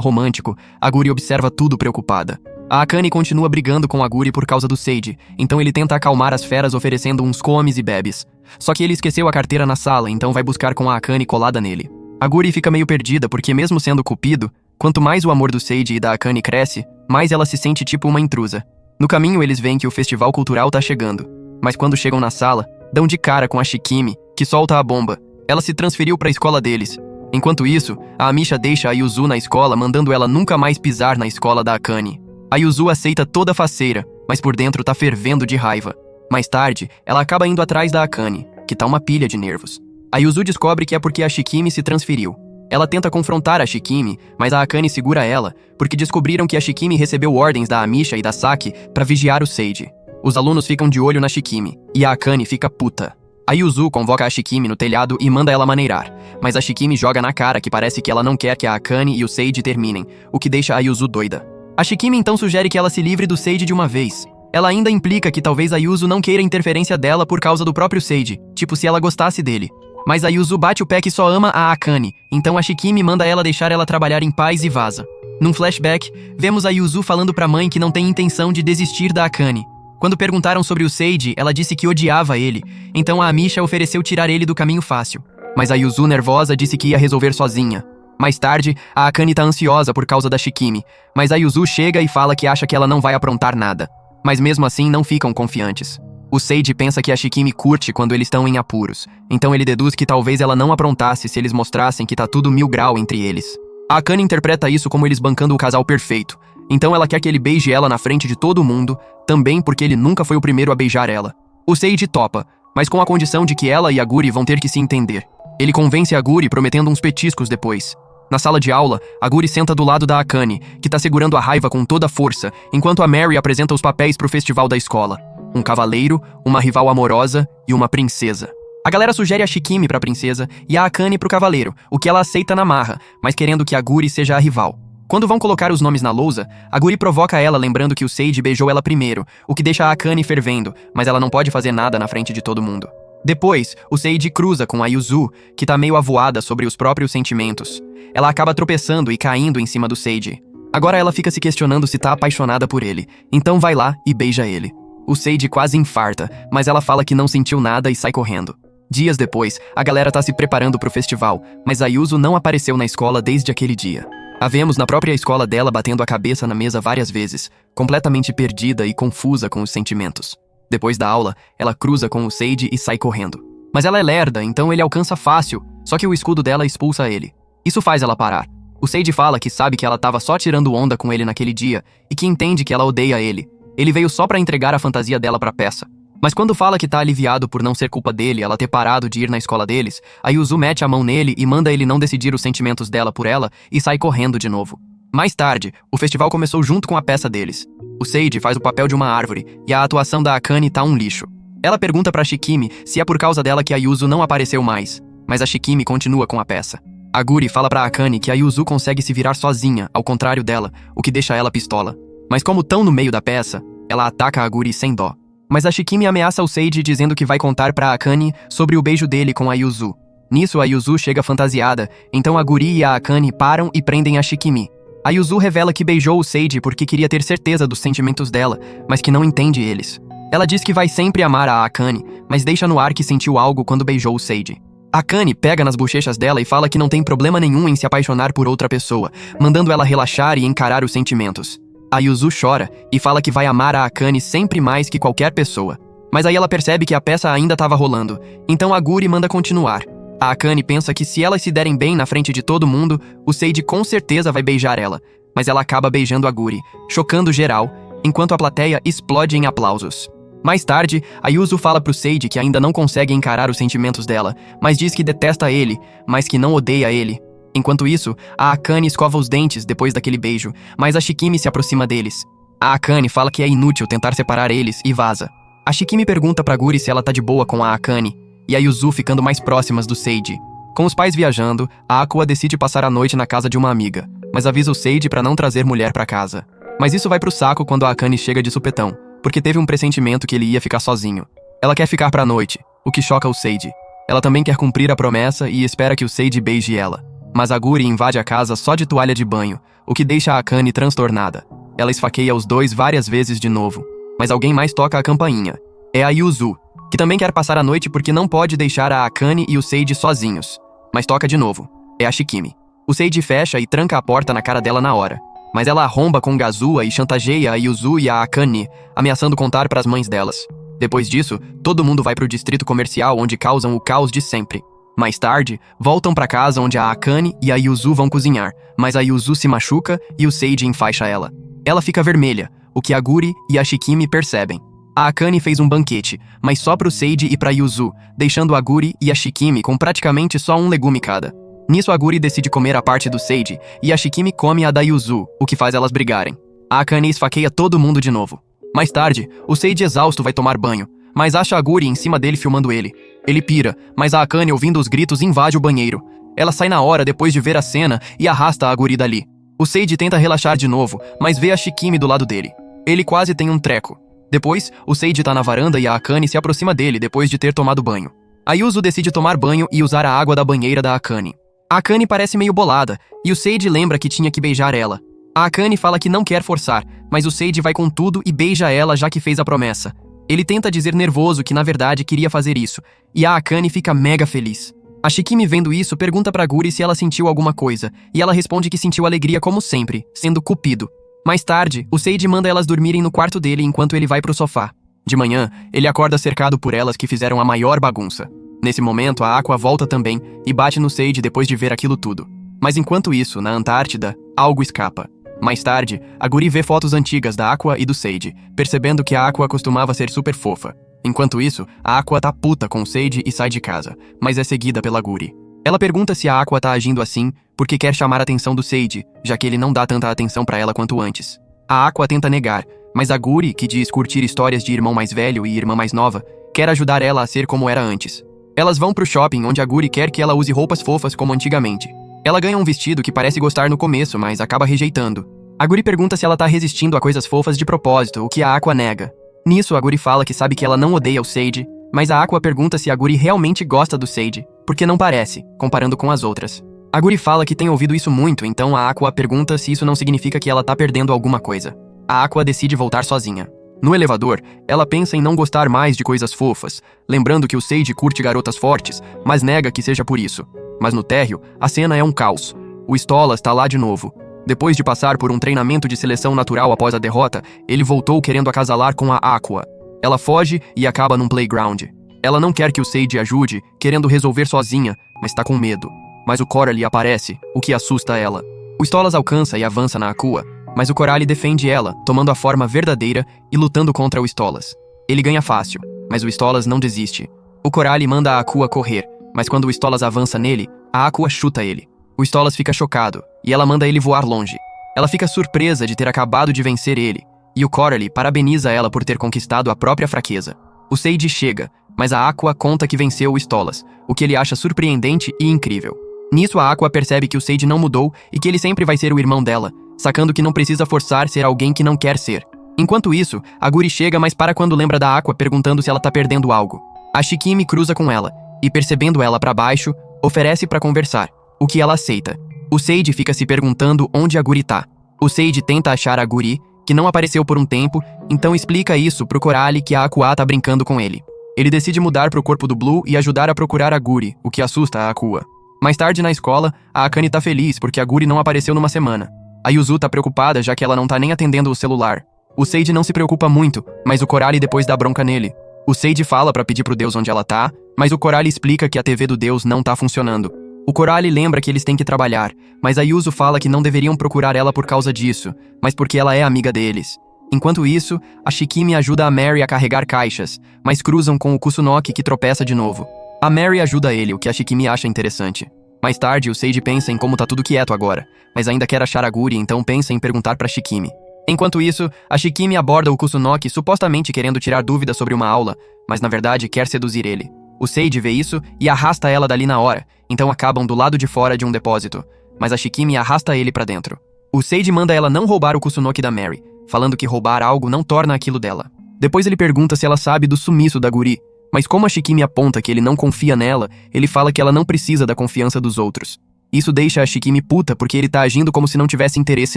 romântico, a Guri observa tudo preocupada. A Akane continua brigando com a Guri por causa do Sage, então ele tenta acalmar as feras oferecendo uns comes e bebes. Só que ele esqueceu a carteira na sala, então vai buscar com a Akane colada nele. A Guri fica meio perdida porque mesmo sendo Cupido, quanto mais o amor do Sage e da Akane cresce, mais ela se sente tipo uma intrusa. No caminho eles veem que o festival cultural tá chegando, mas quando chegam na sala, dão de cara com a Shikimi, que solta a bomba. Ela se transferiu pra escola deles. Enquanto isso, a Amisha deixa a Yuzu na escola, mandando ela nunca mais pisar na escola da Akane. A Yuzu aceita toda a faceira, mas por dentro tá fervendo de raiva. Mais tarde, ela acaba indo atrás da Akane, que tá uma pilha de nervos. A Yuzu descobre que é porque a Shikimi se transferiu. Ela tenta confrontar a Shikimi, mas a Akane segura ela, porque descobriram que a Shikimi recebeu ordens da Amisha e da Saki pra vigiar o Sage. Os alunos ficam de olho na Shikimi, e a Akane fica puta. A Yuzu convoca a Shikimi no telhado e manda ela maneirar, mas a Shikimi joga na cara que parece que ela não quer que a Akane e o Sage terminem, o que deixa a Yuzu doida. A Shikimi então sugere que ela se livre do Sage de uma vez. Ela ainda implica que talvez a Yuzu não queira interferência dela por causa do próprio Sage, tipo se ela gostasse dele. Mas a Yuzu bate o pé que só ama a Akane, então a Shikimi manda ela deixar ela trabalhar em paz e vaza. Num flashback, vemos a Yuzu falando pra mãe que não tem intenção de desistir da Akane. Quando perguntaram sobre o Sage, ela disse que odiava ele, então a Amisha ofereceu tirar ele do caminho fácil. Mas a Yuzu, nervosa, disse que ia resolver sozinha. Mais tarde, a Akane tá ansiosa por causa da Shikimi, mas a Yuzu chega e fala que acha que ela não vai aprontar nada. Mas mesmo assim, não ficam confiantes. O Sage pensa que a Shikimi curte quando eles estão em apuros, então ele deduz que talvez ela não aprontasse se eles mostrassem que tá tudo 1000 grau entre eles. A Akane interpreta isso como eles bancando o casal perfeito, então ela quer que ele beije ela na frente de todo mundo, também porque ele nunca foi o primeiro a beijar ela. O Sage topa, mas com a condição de que ela e a Guri vão ter que se entender. Ele convence a Guri prometendo uns petiscos depois. Na sala de aula, a Guri senta do lado da Akane, que tá segurando a raiva com toda a força, enquanto a Mary apresenta os papéis pro festival da escola. Um cavaleiro, uma rival amorosa e uma princesa. A galera sugere a Shikimi pra princesa e a Akane pro cavaleiro, o que ela aceita na marra, mas querendo que a Guri seja a rival. Quando vão colocar os nomes na lousa, a Guri provoca ela lembrando que o Seiji beijou ela primeiro, o que deixa a Akane fervendo, mas ela não pode fazer nada na frente de todo mundo. Depois, o Seiji cruza com a Yuzu, que tá meio avoada sobre os próprios sentimentos. Ela acaba tropeçando e caindo em cima do Seiji. Agora ela fica se questionando se tá apaixonada por ele, então vai lá e beija ele. O Seiji quase infarta, mas ela fala que não sentiu nada e sai correndo. Dias depois, a galera tá se preparando pro festival, mas a Yuzu não apareceu na escola desde aquele dia. A vemos na própria escola dela batendo a cabeça na mesa várias vezes, completamente perdida e confusa com os sentimentos. Depois da aula, ela cruza com o Seiji e sai correndo. Mas ela é lerda, então ele alcança fácil, só que o escudo dela expulsa ele. Isso faz ela parar. O Seiji fala que sabe que ela tava só tirando onda com ele naquele dia e que entende que ela odeia ele. Ele veio só pra entregar a fantasia dela pra peça. Mas quando fala que tá aliviado por não ser culpa dele ela ter parado de ir na escola deles, a Yuzu mete a mão nele e manda ele não decidir os sentimentos dela por ela e sai correndo de novo. Mais tarde, o festival começou junto com a peça deles. O Seiji faz o papel de uma árvore e a atuação da Akane tá um lixo. Ela pergunta pra Shikimi se é por causa dela que a Yuzu não apareceu mais, mas a Shikimi continua com a peça. A Guri fala pra Akane que a Yuzu consegue se virar sozinha, ao contrário dela, o que deixa ela pistola. Mas como tão no meio da peça, ela ataca a Guri sem dó. Mas a Shikimi ameaça o Seiji dizendo que vai contar pra Akane sobre o beijo dele com a Yuzu. Nisso, a Yuzu chega fantasiada, então a Guri e a Akane param e prendem a Shikimi. A Yuzu revela que beijou o Seiji porque queria ter certeza dos sentimentos dela, mas que não entende eles. Ela diz que vai sempre amar a Akane, mas deixa no ar que sentiu algo quando beijou o Seiji. Akane pega nas bochechas dela e fala que não tem problema nenhum em se apaixonar por outra pessoa, mandando ela relaxar e encarar os sentimentos. A Yuzu chora e fala que vai amar a Akane sempre mais que qualquer pessoa. Mas aí ela percebe que a peça ainda estava rolando, então a Guri manda continuar. A Akane pensa que se elas se derem bem na frente de todo mundo, o Seiji com certeza vai beijar ela, mas ela acaba beijando a Guri, chocando geral, enquanto a plateia explode em aplausos. Mais tarde, a Yuzu fala pro Seiji que ainda não consegue encarar os sentimentos dela, mas diz que detesta ele, mas que não odeia ele. Enquanto isso, a Akane escova os dentes depois daquele beijo, mas a Shikimi se aproxima deles. A Akane fala que é inútil tentar separar eles e vaza. A Shikimi pergunta pra Guri se ela tá de boa com a Akane, e a Yuzu ficando mais próximas do Seiji. Com os pais viajando, a Aqua decide passar a noite na casa de uma amiga, mas avisa o Seiji pra não trazer mulher pra casa. Mas isso vai pro saco quando a Akane chega de supetão, porque teve um pressentimento que ele ia ficar sozinho. Ela quer ficar pra noite, o que choca o Seiji. Ela também quer cumprir a promessa e espera que o Seiji beije ela. Mas a Guri invade a casa só de toalha de banho, o que deixa a Akane transtornada. Ela esfaqueia os dois várias vezes de novo, mas alguém mais toca a campainha. É a Yuzu, que também quer passar a noite porque não pode deixar a Akane e o Seiji sozinhos. Mas toca de novo. É a Shikimi. O Seiji fecha e tranca a porta na cara dela na hora, mas ela arromba com Gazua e chantageia a Yuzu e a Akane, ameaçando contar pras mães delas. Depois disso, todo mundo vai pro distrito comercial onde causam o caos de sempre. Mais tarde, voltam pra casa onde a Akane e a Yuzu vão cozinhar, mas a Yuzu se machuca e o Seiji enfaixa ela. Ela fica vermelha, o que a Guri e a Shikimi percebem. A Akane fez um banquete, mas só pro Seiji e pra Yuzu, deixando a Guri e a Shikimi com praticamente só um legume cada. Nisso a Guri decide comer a parte do Seiji e a Shikimi come a da Yuzu, o que faz elas brigarem. A Akane esfaqueia todo mundo de novo. Mais tarde, o Seiji exausto vai tomar banho, mas acha a Guri em cima dele filmando ele. Ele pira, mas a Akane, ouvindo os gritos, invade o banheiro. Ela sai na hora depois de ver a cena e arrasta a Guri dali. O Seiji tenta relaxar de novo, mas vê a Shikimi do lado dele. Ele quase tem um treco. Depois, o Seiji tá na varanda e a Akane se aproxima dele depois de ter tomado banho. A Yuzu decide tomar banho e usar a água da banheira da Akane. A Akane parece meio bolada, e o Seiji lembra que tinha que beijar ela. A Akane fala que não quer forçar, mas o Seiji vai com tudo e beija ela já que fez a promessa. Ele tenta dizer nervoso que na verdade queria fazer isso, e a Akane fica mega feliz. A Shikimi vendo isso pergunta pra Guri se ela sentiu alguma coisa, e ela responde que sentiu alegria como sempre, sendo cupido. Mais tarde, o Seiji manda elas dormirem no quarto dele enquanto ele vai pro sofá. De manhã, ele acorda cercado por elas que fizeram a maior bagunça. Nesse momento, a Aqua volta também e bate no Seiji depois de ver aquilo tudo. Mas enquanto isso, na Antártida, algo escapa. Mais tarde, a Guri vê fotos antigas da Aqua e do Seiji, percebendo que a Aqua costumava ser super fofa. Enquanto isso, a Aqua tá puta com o Seiji e sai de casa, mas é seguida pela Guri. Ela pergunta se a Aqua tá agindo assim porque quer chamar a atenção do Sage, já que ele não dá tanta atenção pra ela quanto antes. A Aqua tenta negar, mas a Guri, que diz curtir histórias de irmão mais velho e irmã mais nova, quer ajudar ela a ser como era antes. Elas vão pro shopping onde a Guri quer que ela use roupas fofas como antigamente. Ela ganha um vestido que parece gostar no começo, mas acaba rejeitando. A Guri pergunta se ela tá resistindo a coisas fofas de propósito, o que a Aqua nega. Nisso, a Guri fala que sabe que ela não odeia o Sage, mas a Aqua pergunta se a Guri realmente gosta do Sage, porque não parece, comparando com as outras. A Guri fala que tem ouvido isso muito, então a Aqua pergunta se isso não significa que ela tá perdendo alguma coisa. A Aqua decide voltar sozinha. No elevador, ela pensa em não gostar mais de coisas fofas, lembrando que o Sage curte garotas fortes, mas nega que seja por isso. Mas no térreo, a cena é um caos. O Stolas tá lá de novo. Depois de passar por um treinamento de seleção natural após a derrota, ele voltou querendo acasalar com a Aqua. Ela foge e acaba num playground. Ela não quer que o Sage ajude, querendo resolver sozinha, mas tá com medo. Mas o Coralie aparece, o que assusta ela. O Stolas alcança e avança na Aqua, mas o Coralie defende ela, tomando a forma verdadeira e lutando contra o Stolas. Ele ganha fácil, mas o Stolas não desiste. O Coralie manda a Aqua correr, mas quando o Stolas avança nele, a Aqua chuta ele. O Stolas fica chocado, e ela manda ele voar longe. Ela fica surpresa de ter acabado de vencer ele, e o Coralie parabeniza ela por ter conquistado a própria fraqueza. O Sage chega, mas a Aqua conta que venceu o Stolas, o que ele acha surpreendente e incrível. Nisso a Aqua percebe que o Sage não mudou e que ele sempre vai ser o irmão dela, sacando que não precisa forçar ser alguém que não quer ser. Enquanto isso, a Guri chega, mas para quando lembra da Aqua perguntando se ela tá perdendo algo. A Shikimi cruza com ela, e percebendo ela pra baixo, oferece pra conversar, o que ela aceita. O Sage fica se perguntando onde a Guri tá. O Sage tenta achar a Guri, que não apareceu por um tempo, então explica isso pro Coralie que a Aqua tá brincando com ele. Ele decide mudar pro corpo do Blue e ajudar a procurar a Guri, o que assusta a Aqua. Mais tarde na escola, a Akane tá feliz porque a Guri não apareceu numa semana. A Yuzu tá preocupada já que ela não tá nem atendendo o celular. O Sage não se preocupa muito, mas o Coralie depois dá bronca nele. O Sage fala pra pedir pro Deus onde ela tá, mas o Coralie explica que a TV do Deus não tá funcionando. O Coralie lembra que eles têm que trabalhar, mas a Yuzu fala que não deveriam procurar ela por causa disso, mas porque ela é amiga deles. Enquanto isso, a Shikimi ajuda a Mary a carregar caixas, mas cruzam com o Kusunoki que tropeça de novo. A Mary ajuda ele, o que a Shikimi acha interessante. Mais tarde, o Sage pensa em como tá tudo quieto agora, mas ainda quer achar a Guri, então pensa em perguntar pra Shikimi. Enquanto isso, a Shikimi aborda o Kusunoki supostamente querendo tirar dúvidas sobre uma aula, mas na verdade quer seduzir ele. O Sage vê isso e arrasta ela dali na hora, então acabam do lado de fora de um depósito, mas a Shikimi arrasta ele pra dentro. O Sage manda ela não roubar o Kusunoki da Mary, falando que roubar algo não torna aquilo dela. Depois ele pergunta se ela sabe do sumiço da Guri, mas como a Shikimi aponta que ele não confia nela, ele fala que ela não precisa da confiança dos outros. Isso deixa a Shikimi puta porque ele tá agindo como se não tivesse interesse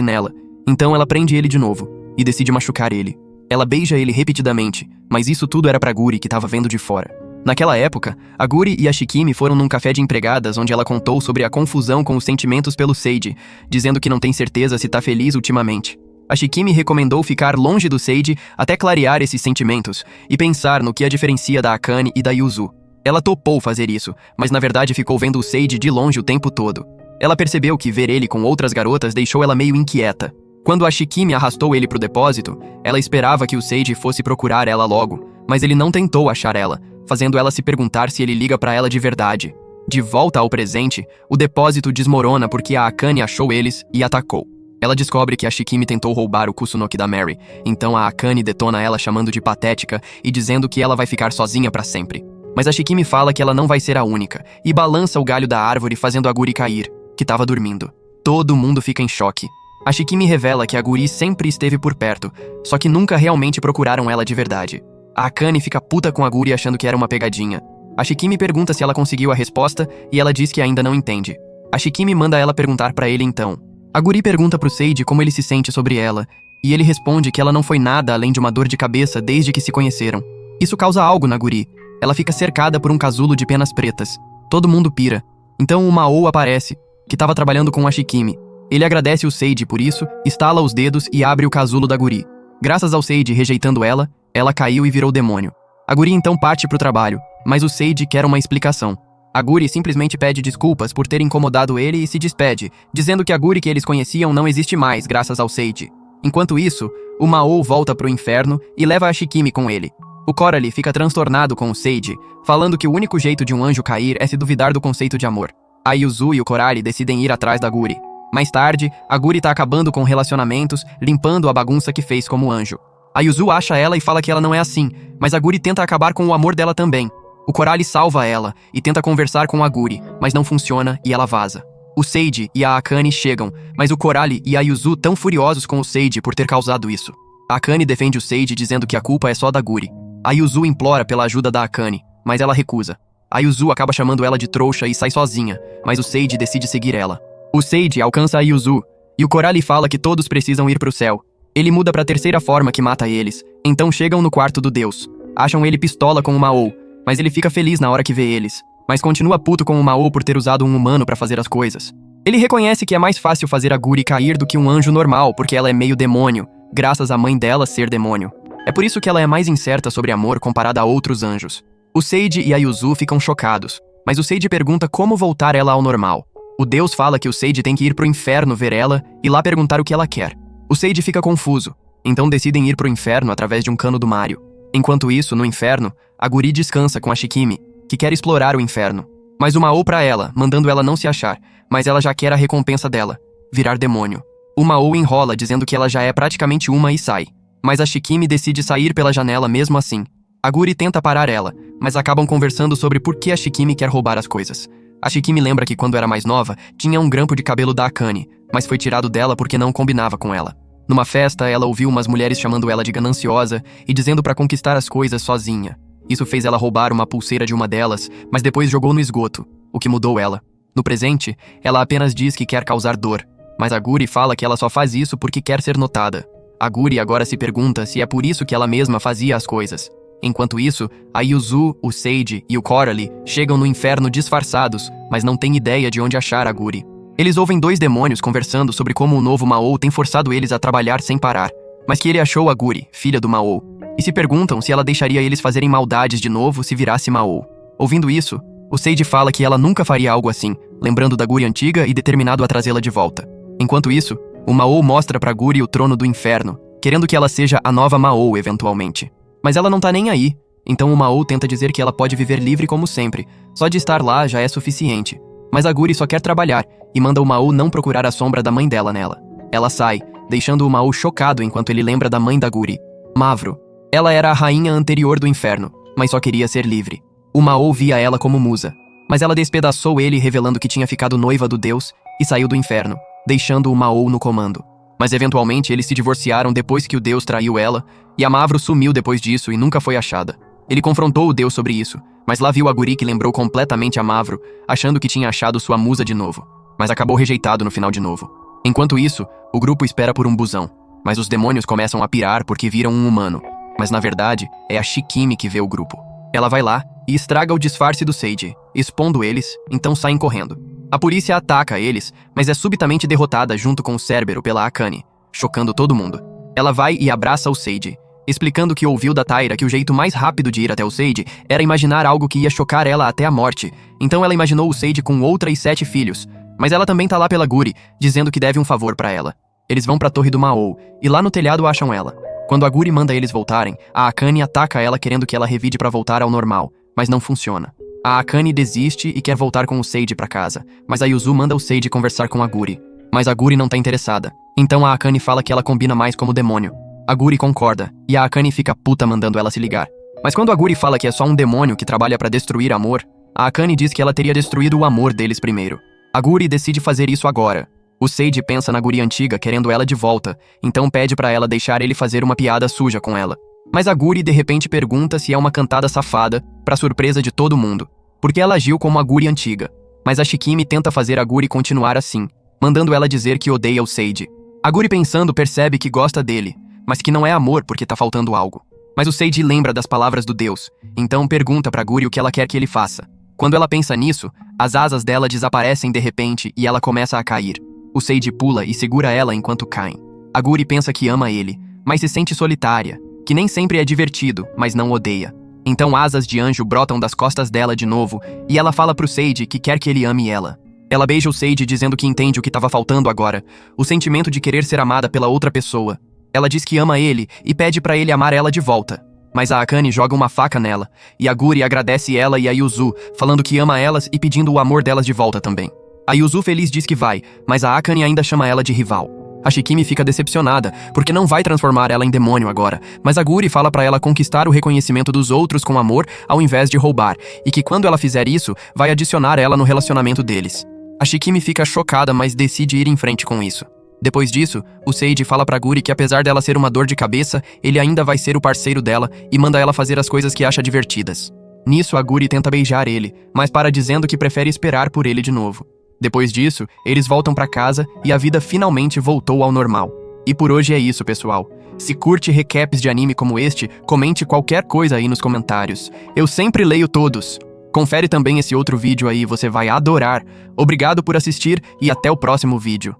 nela, então ela prende ele de novo, e decide machucar ele. Ela beija ele repetidamente, mas isso tudo era pra Guri que tava vendo de fora. Naquela época, a Guri e a Shikimi foram num café de empregadas onde ela contou sobre a confusão com os sentimentos pelo Sage, dizendo que não tem certeza se tá feliz ultimamente. A Shikimi recomendou ficar longe do Sage até clarear esses sentimentos e pensar no que a diferencia da Akane e da Yuzu. Ela topou fazer isso, mas na verdade ficou vendo o Sage de longe o tempo todo. Ela percebeu que ver ele com outras garotas deixou ela meio inquieta. Quando a Shikimi arrastou ele pro depósito, ela esperava que o Sage fosse procurar ela logo, mas ele não tentou achar ela, fazendo ela se perguntar se ele liga pra ela de verdade. De volta ao presente, o depósito desmorona porque a Akane achou eles e atacou. Ela descobre que a Shikimi tentou roubar o Kusunoki da Mary, então a Akane detona ela chamando de patética e dizendo que ela vai ficar sozinha pra sempre. Mas a Shikimi fala que ela não vai ser a única, e balança o galho da árvore fazendo a Guri cair, que tava dormindo. Todo mundo fica em choque. A Shikimi revela que a Guri sempre esteve por perto, só que nunca realmente procuraram ela de verdade. A Akane fica puta com a Guri achando que era uma pegadinha. A Shikimi pergunta se ela conseguiu a resposta e ela diz que ainda não entende. A Shikimi manda ela perguntar pra ele então. A Guri pergunta pro Sage como ele se sente sobre ela, e ele responde que ela não foi nada além de uma dor de cabeça desde que se conheceram. Isso causa algo na Guri. Ela fica cercada por um casulo de penas pretas. Todo mundo pira. Então o Mao aparece, que estava trabalhando com a Shikimi. Ele agradece o Sage por isso, estala os dedos e abre o casulo da Guri. Graças ao Sage rejeitando ela, ela caiu e virou demônio. A Guri então parte pro trabalho, mas o Sage quer uma explicação. A Guri simplesmente pede desculpas por ter incomodado ele e se despede, dizendo que a Guri que eles conheciam não existe mais graças ao Sage. Enquanto isso, o Mao volta pro inferno e leva a Shikimi com ele. O Coralie fica transtornado com o Sage, falando que o único jeito de um anjo cair é se duvidar do conceito de amor. A Yuzu e o Coralie decidem ir atrás da Guri. Mais tarde, a Guri tá acabando com relacionamentos, limpando a bagunça que fez como anjo. A Yuzu acha ela e fala que ela não é assim, mas a Guri tenta acabar com o amor dela também. O Coralie salva ela e tenta conversar com a Guri, mas não funciona e ela vaza. O Seiji e a Akane chegam, mas o Coralie e a Yuzu tão furiosos com o Seiji por ter causado isso. A Akane defende o Seiji dizendo que a culpa é só da Guri. A Yuzu implora pela ajuda da Akane, mas ela recusa. A Yuzu acaba chamando ela de trouxa e sai sozinha, mas o Seiji decide seguir ela. O Seiji alcança a Yuzu, e o Coralie fala que todos precisam ir pro céu. Ele muda pra terceira forma que mata eles, então chegam no quarto do deus. Acham ele pistola com o Mao, mas ele fica feliz na hora que vê eles, mas continua puto com o Mao por ter usado um humano pra fazer as coisas. Ele reconhece que é mais fácil fazer a Guri cair do que um anjo normal, porque ela é meio demônio, graças à mãe dela ser demônio. É por isso que ela é mais incerta sobre amor comparada a outros anjos. O Seiji e a Yuzu ficam chocados, mas o Seiji pergunta como voltar ela ao normal. O deus fala que o Seiji tem que ir pro inferno ver ela e lá perguntar o que ela quer. O Seiji fica confuso, então decidem ir pro inferno através de um cano do Mario. Enquanto isso, no inferno, a Guri descansa com a Shikimi, que quer explorar o inferno. Mas o Mao pra ela, mandando ela não se achar, mas ela já quer a recompensa dela, virar demônio. O Mao enrola dizendo que ela já é praticamente uma e sai. Mas a Shikimi decide sair pela janela mesmo assim. A Guri tenta parar ela, mas acabam conversando sobre por que a Shikimi quer roubar as coisas. A Shikimi lembra que quando era mais nova, tinha um grampo de cabelo da Akane, mas foi tirado dela porque não combinava com ela. Numa festa, ela ouviu umas mulheres chamando ela de gananciosa e dizendo pra conquistar as coisas sozinha. Isso fez ela roubar uma pulseira de uma delas, mas depois jogou no esgoto, o que mudou ela. No presente, ela apenas diz que quer causar dor, mas a Guri fala que ela só faz isso porque quer ser notada. A Guri agora se pergunta se é por isso que ela mesma fazia as coisas. Enquanto isso, a Yuzu, o Seiji e o Coralie chegam no inferno disfarçados, mas não têm ideia de onde achar a Guri. Eles ouvem dois demônios conversando sobre como o novo Mao tem forçado eles a trabalhar sem parar, mas que ele achou a Guri, filha do Mao, e se perguntam se ela deixaria eles fazerem maldades de novo se virasse Mao. Ouvindo isso, o Seiji fala que ela nunca faria algo assim, lembrando da Guri antiga e determinado a trazê-la de volta. Enquanto isso, o Mao mostra pra Guri o trono do inferno, querendo que ela seja a nova Mao eventualmente. Mas ela não tá nem aí, então o Mao tenta dizer que ela pode viver livre como sempre, só de estar lá já é suficiente. Mas a Guri só quer trabalhar e manda o Mao não procurar a sombra da mãe dela nela. Ela sai, deixando o Mao chocado enquanto ele lembra da mãe da Guri, Mavro. Ela era a rainha anterior do inferno, mas só queria ser livre. O Mao via ela como musa, mas ela despedaçou ele revelando que tinha ficado noiva do deus e saiu do inferno, deixando o Mao no comando. Mas eventualmente eles se divorciaram depois que o deus traiu ela, e a Mavro sumiu depois disso e nunca foi achada. Ele confrontou o deus sobre isso, mas lá viu a Guri que lembrou completamente a Mavro, achando que tinha achado sua musa de novo, mas acabou rejeitado no final de novo. Enquanto isso, o grupo espera por um busão, mas os demônios começam a pirar porque viram um humano, mas na verdade é a Shikimi que vê o grupo. Ela vai lá e estraga o disfarce do Seiji, expondo eles, então saem correndo. A polícia ataca eles, mas é subitamente derrotada junto com o Cerbero pela Akane, chocando todo mundo. Ela vai e abraça o Seiji, explicando que ouviu da Taira que o jeito mais rápido de ir até o Seiji era imaginar algo que ia chocar ela até a morte. Então ela imaginou o Seiji com outra e 7 filhos, mas ela também tá lá pela Guri, dizendo que deve um favor pra ela. Eles vão pra Torre do Mao, e lá no telhado acham ela. Quando a Guri manda eles voltarem, a Akane ataca ela querendo que ela revide pra voltar ao normal, mas não funciona. A Akane desiste e quer voltar com o Seiji pra casa, mas a Yuzu manda o Seiji conversar com a Guri. Mas a Guri não tá interessada, então a Akane fala que ela combina mais como demônio. A Guri concorda, e a Akane fica puta mandando ela se ligar. Mas quando a Guri fala que é só um demônio que trabalha pra destruir amor, a Akane diz que ela teria destruído o amor deles primeiro. A Guri decide fazer isso agora. O Seiji pensa na Guri antiga querendo ela de volta, então pede pra ela deixar ele fazer uma piada suja com ela. Mas a Guri de repente pergunta se é uma cantada safada, pra surpresa de todo mundo, porque ela agiu como a Guri antiga. Mas a Shikimi tenta fazer a Guri continuar assim, mandando ela dizer que odeia o Seiji. A Guri pensando percebe que gosta dele, mas que não é amor porque tá faltando algo. Mas o Seiji lembra das palavras do deus, então pergunta pra Guri o que ela quer que ele faça. Quando ela pensa nisso, as asas dela desaparecem de repente e ela começa a cair. O Seiji pula e segura ela enquanto caem. A Guri pensa que ama ele, mas se sente solitária, que nem sempre é divertido, mas não odeia. Então asas de anjo brotam das costas dela de novo e ela fala pro Seiji que quer que ele ame ela. Ela beija o Seiji dizendo que entende o que estava faltando agora, o sentimento de querer ser amada pela outra pessoa. Ela diz que ama ele e pede pra ele amar ela de volta. Mas a Akane joga uma faca nela, e a Guri agradece ela e a Yuzu, falando que ama elas e pedindo o amor delas de volta também. A Yuzu feliz diz que vai, mas a Akane ainda chama ela de rival. A Shikimi fica decepcionada, porque não vai transformar ela em demônio agora, mas a Guri fala pra ela conquistar o reconhecimento dos outros com amor ao invés de roubar, e que quando ela fizer isso, vai adicionar ela no relacionamento deles. A Shikimi fica chocada, mas decide ir em frente com isso. Depois disso, o Seiji fala pra Guri que apesar dela ser uma dor de cabeça, ele ainda vai ser o parceiro dela e manda ela fazer as coisas que acha divertidas. Nisso, a Guri tenta beijar ele, mas para dizendo que prefere esperar por ele de novo. Depois disso, eles voltam pra casa e a vida finalmente voltou ao normal. E por hoje é isso, pessoal. Se curte recaps de anime como este, comente qualquer coisa aí nos comentários. Eu sempre leio todos. Confere também esse outro vídeo aí, você vai adorar. Obrigado por assistir e até o próximo vídeo.